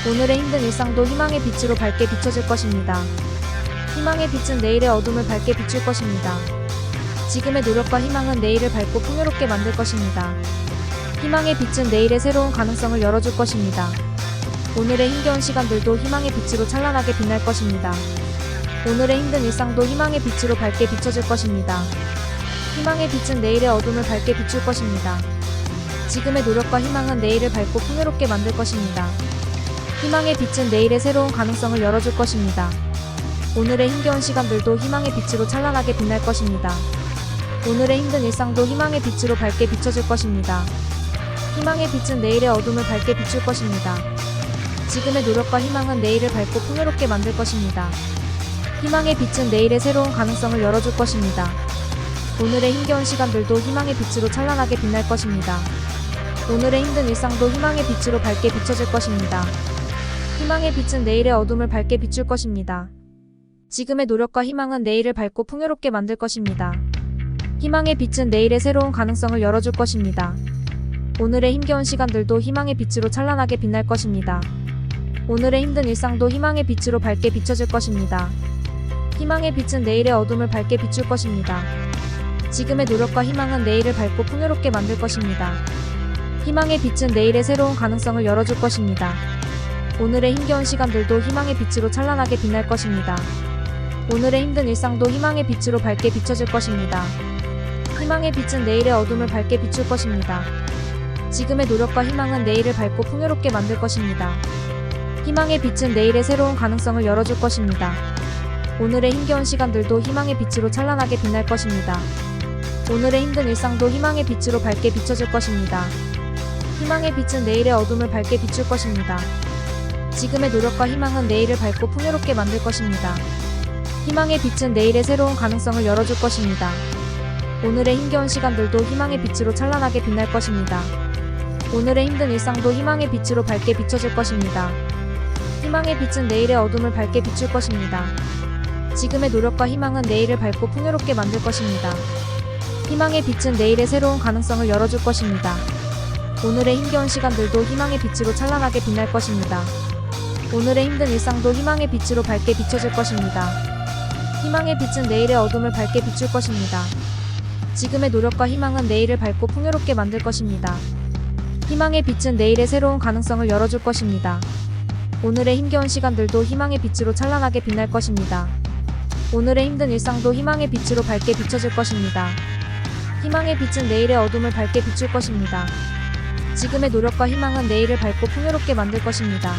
오늘의 힘든 일상도 희망의 빛으로 밝게 비춰질 것입니다. 희망의 빛은 내일의 어둠을 밝게 비출 것입니다. 지금의 노력과 희망은 내일을 밝고 풍요롭게 만들 것입니다. 희망의 빛은 내일의 새로운 가능성을 열어줄 것입니다. 오늘의 힘겨운 시간들도 희망의 빛으로 찬란하게 빛날 것입니다. 오늘의 힘든 일상도 희망의 빛으로 밝게 비춰질 것입니다. 희망의 빛은 내일의 어둠을 밝게 비출 것입니다. 지금의 노력과 희망은 내일을 밝고 풍요롭게 만들 것입니다. 희망의 빛은 내일의 새로운 가능성을 열어줄 것입니다. 오늘의 힘겨운 시간들도 희망의 빛으로 찬란하게 빛날 것입니다. 오늘의 힘든 일상도 희망의 빛으로 밝게 비춰질 것입니다. 희망의 빛은 내일의 어둠을 밝게 비출 것입니다. 지금의 노력과 희망은 내일을 밝고 풍요롭게 만들 것입니다. 희망의 빛은 내일의 새로운 가능성을 열어줄 것입니다. 오늘의 힘겨운 시간들도 희망의 빛으로 찬란하게 빛날 것입니다. 오늘의 힘든 일상도 희망의 빛으로 밝게 비춰질 것입니다. 희망의 빛은 내일의 어둠을 밝게 비출 것입니다. 지금의 노력과 희망은 내일을 밝고 풍요롭게 만들 것입니다. 희망의 빛은 내일의 새로운 가능성을 열어줄 것입니다. 오늘의 힘겨운 시간들도 희망의 빛으로 찬란하게 빛날 것입니다. 오늘의 힘든 일상도 희망의 빛으로 밝게 비춰질 것입니다. 희망의 빛은 내일의 어둠을 밝게 비출 것입니다. 지금의 노력과 희망은 내일을 밝고 풍요롭게 만들 것입니다. 희망의 빛은 내일의 새로운 가능성을 열어줄 것입니다. 오늘의 힘겨운 시간들도 희망의 빛으로 찬란하게 빛날 것입니다. 오늘의 힘든 일상도 희망의 빛으로 밝게 비춰질 것입니다. 희망의 빛은 내일의 어둠을 밝게 비출 것입니다. 지금의 노력과 희망은 내일을 밝고 풍요롭게 만들 것입니다. 희망의 빛은 내일의 새로운 가능성을 열어줄 것입니다. 오늘의 힘겨운 시간들도 희망의 빛으로 찬란하게 빛날 것입니다. 오늘의 힘든 일상도 희망의 빛으로 밝게 비춰질 것입니다. 희망의 빛은 내일의 어둠을 밝게 비출 것입니다. 지금의 노력과 희망은 내일을 밝고 풍요롭게 만들 것입니다. 희망의 빛은 내일의 새로운 가능성을 열어줄 것입니다. 오늘의 힘겨운 시간들도 희망의 빛으로 찬란하게 빛날 것입니다. 오늘의 힘든 일상도 희망의 빛으로 밝게 비춰질 것입니다. 희망의 빛은 내일의 어둠을 밝게 비출 것입니다. 지금의 노력과 희망은 내일을 밝고 풍요롭게 만들 것입니다. 희망의 빛은 내일의 새로운 가능성을 열어줄 것입니다. 오늘의 힘겨운 시간들도 희망의 빛으로 찬란하게 빛날 것입니다. 오늘의 힘든 일상도 희망의 빛으로 밝게 비춰질 것입니다. 희망의 빛은 내일의 어둠을 밝게 비출 것입니다. 지금의 노력과 희망은 내일을 밝고 풍요롭게 만들 것입니다. 희망의 빛은 내일의 새로운 가능성을 열어줄 것입니다. 오늘의 힘겨운 시간들도 희망의 빛으로 찬란하게 빛날 것입니다. 오늘의 힘든 일상도 희망의 빛으로 밝게 비춰질 것입니다. 희망의 빛은 내일의 어둠을 밝게 비출 것입니다. 지금의 노력과 희망은 내일을 밝고 풍요롭게 만들 것입니다.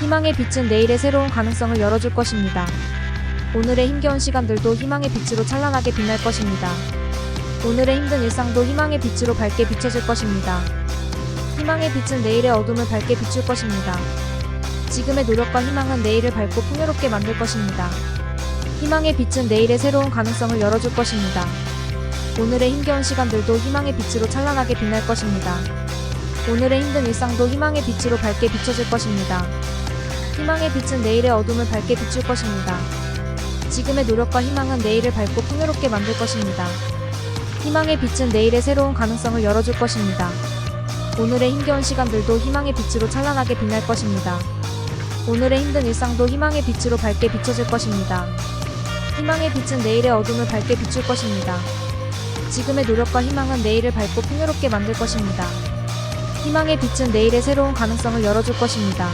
희망의 빛은 내일의 새로운 가능성을 열어줄 것입니다. 오늘의 힘겨운 시간들도 희망의 빛으로 찬란하게 빛날 것입니다. 오늘의 힘든 일상도 희망의 빛으로 밝게 비춰질 것입니다. 희망의 빛은 내일의 어둠을 밝게 비출 것입니다. 지금의 노력과 희망은 내일을 밝고 풍요롭게 만들 것입니다. 희망의 빛은 내일의 새로운 가능성을 열어줄 것입니다. 오늘의 힘겨운 시간들도 희망의 빛으로 찬란하게 빛날 것입니다. 오늘의 힘든 일상도 희망의 빛으로 밝게 비춰질 것입니다. 희망의 빛은 내일의 어둠을 밝게 비출 것입니다. 지금의 노력과 희망은 내일을 밝고 풍요롭게 만들 것입니다. 희망의 빛은 내일의 새로운 가능성을 열어줄 것입니다. 오늘의 힘겨운 시간들도 희망의 빛으로 찬란하게 빛날 것입니다. 오늘의 힘든 일상도 희망의 빛으로 밝게 비춰질 것입니다. 희망의 빛은 내일의 어둠을 밝게 비출 것입니다. 지금의 노력과 희망은 내일을 밝고 풍요롭게 만들 것입니다. 희망의 빛은 내일의 새로운 가능성을 열어줄 것입니다.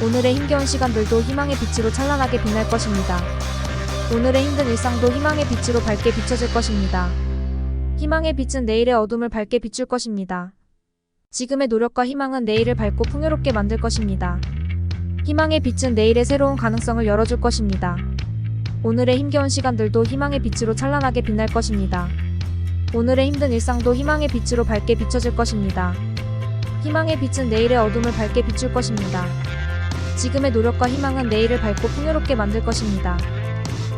오늘의 힘겨운 시간들도 희망의 빛으로 찬란하게 빛날 것입니다. 오늘의 힘든 일상도 희망의 빛으로 밝게 비춰질 것입니다. 희망의 빛은 내일의 어둠을 밝게 비출 것입니다. 지금의 노력과 희망은 내일을 밝고 풍요롭게 만들 것입니다. 희망의 빛은 내일의 새로운 가능성을 열어줄 것입니다. 오늘의 힘겨운 시간들도 희망의 빛으로 찬란하게 빛날 것입니다. 오늘의 힘든 일상도 희망의 빛으로 밝게 비춰질 것입니다. 희망의 빛은 내일의 어둠을 밝게 비출 것입니다. 지금의 노력과 희망은 내일을 밝고 풍요롭게 만들 것입니다.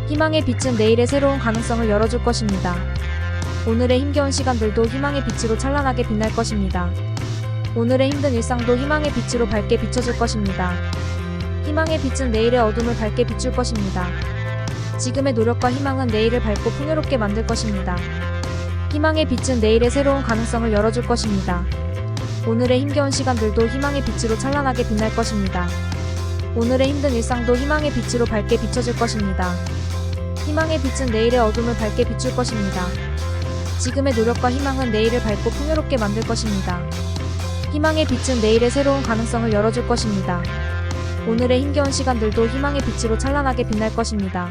희망의 빛은 내일의 새로운 가능성을 열어줄 것입니다. 오늘의 힘겨운 시간들도 희망의 빛으로 찬란하게 빛날 것입니다. 오늘의 힘든 일상도 희망의 빛으로 밝게 비춰질 것입니다. 희망의 빛은 내일의 어둠을 밝게 비출 것입니다. 지금의 노력과 희망은 내일을 밝고 풍요롭게 만들 것입니다. 희망의 빛은 내일의 새로운 가능성을 열어줄 것입니다. 오늘의 힘겨운 시간들도 희망의 빛으로 찬란하게 빛날 것입니다. 오늘의 힘든 일상도 희망의 빛으로 밝게 비춰질 것입니다. 희망의 빛은 내일의 어둠을 밝게 비출 것입니다. 지금의 노력과 희망은 내일을 밝고 풍요롭게 만들 것입니다. 희망의 빛은 내일의 새로운 가능성을 열어줄 것입니다. 오늘의 힘겨운 시간들도 희망의 빛으로 찬란하게 빛날 것입니다.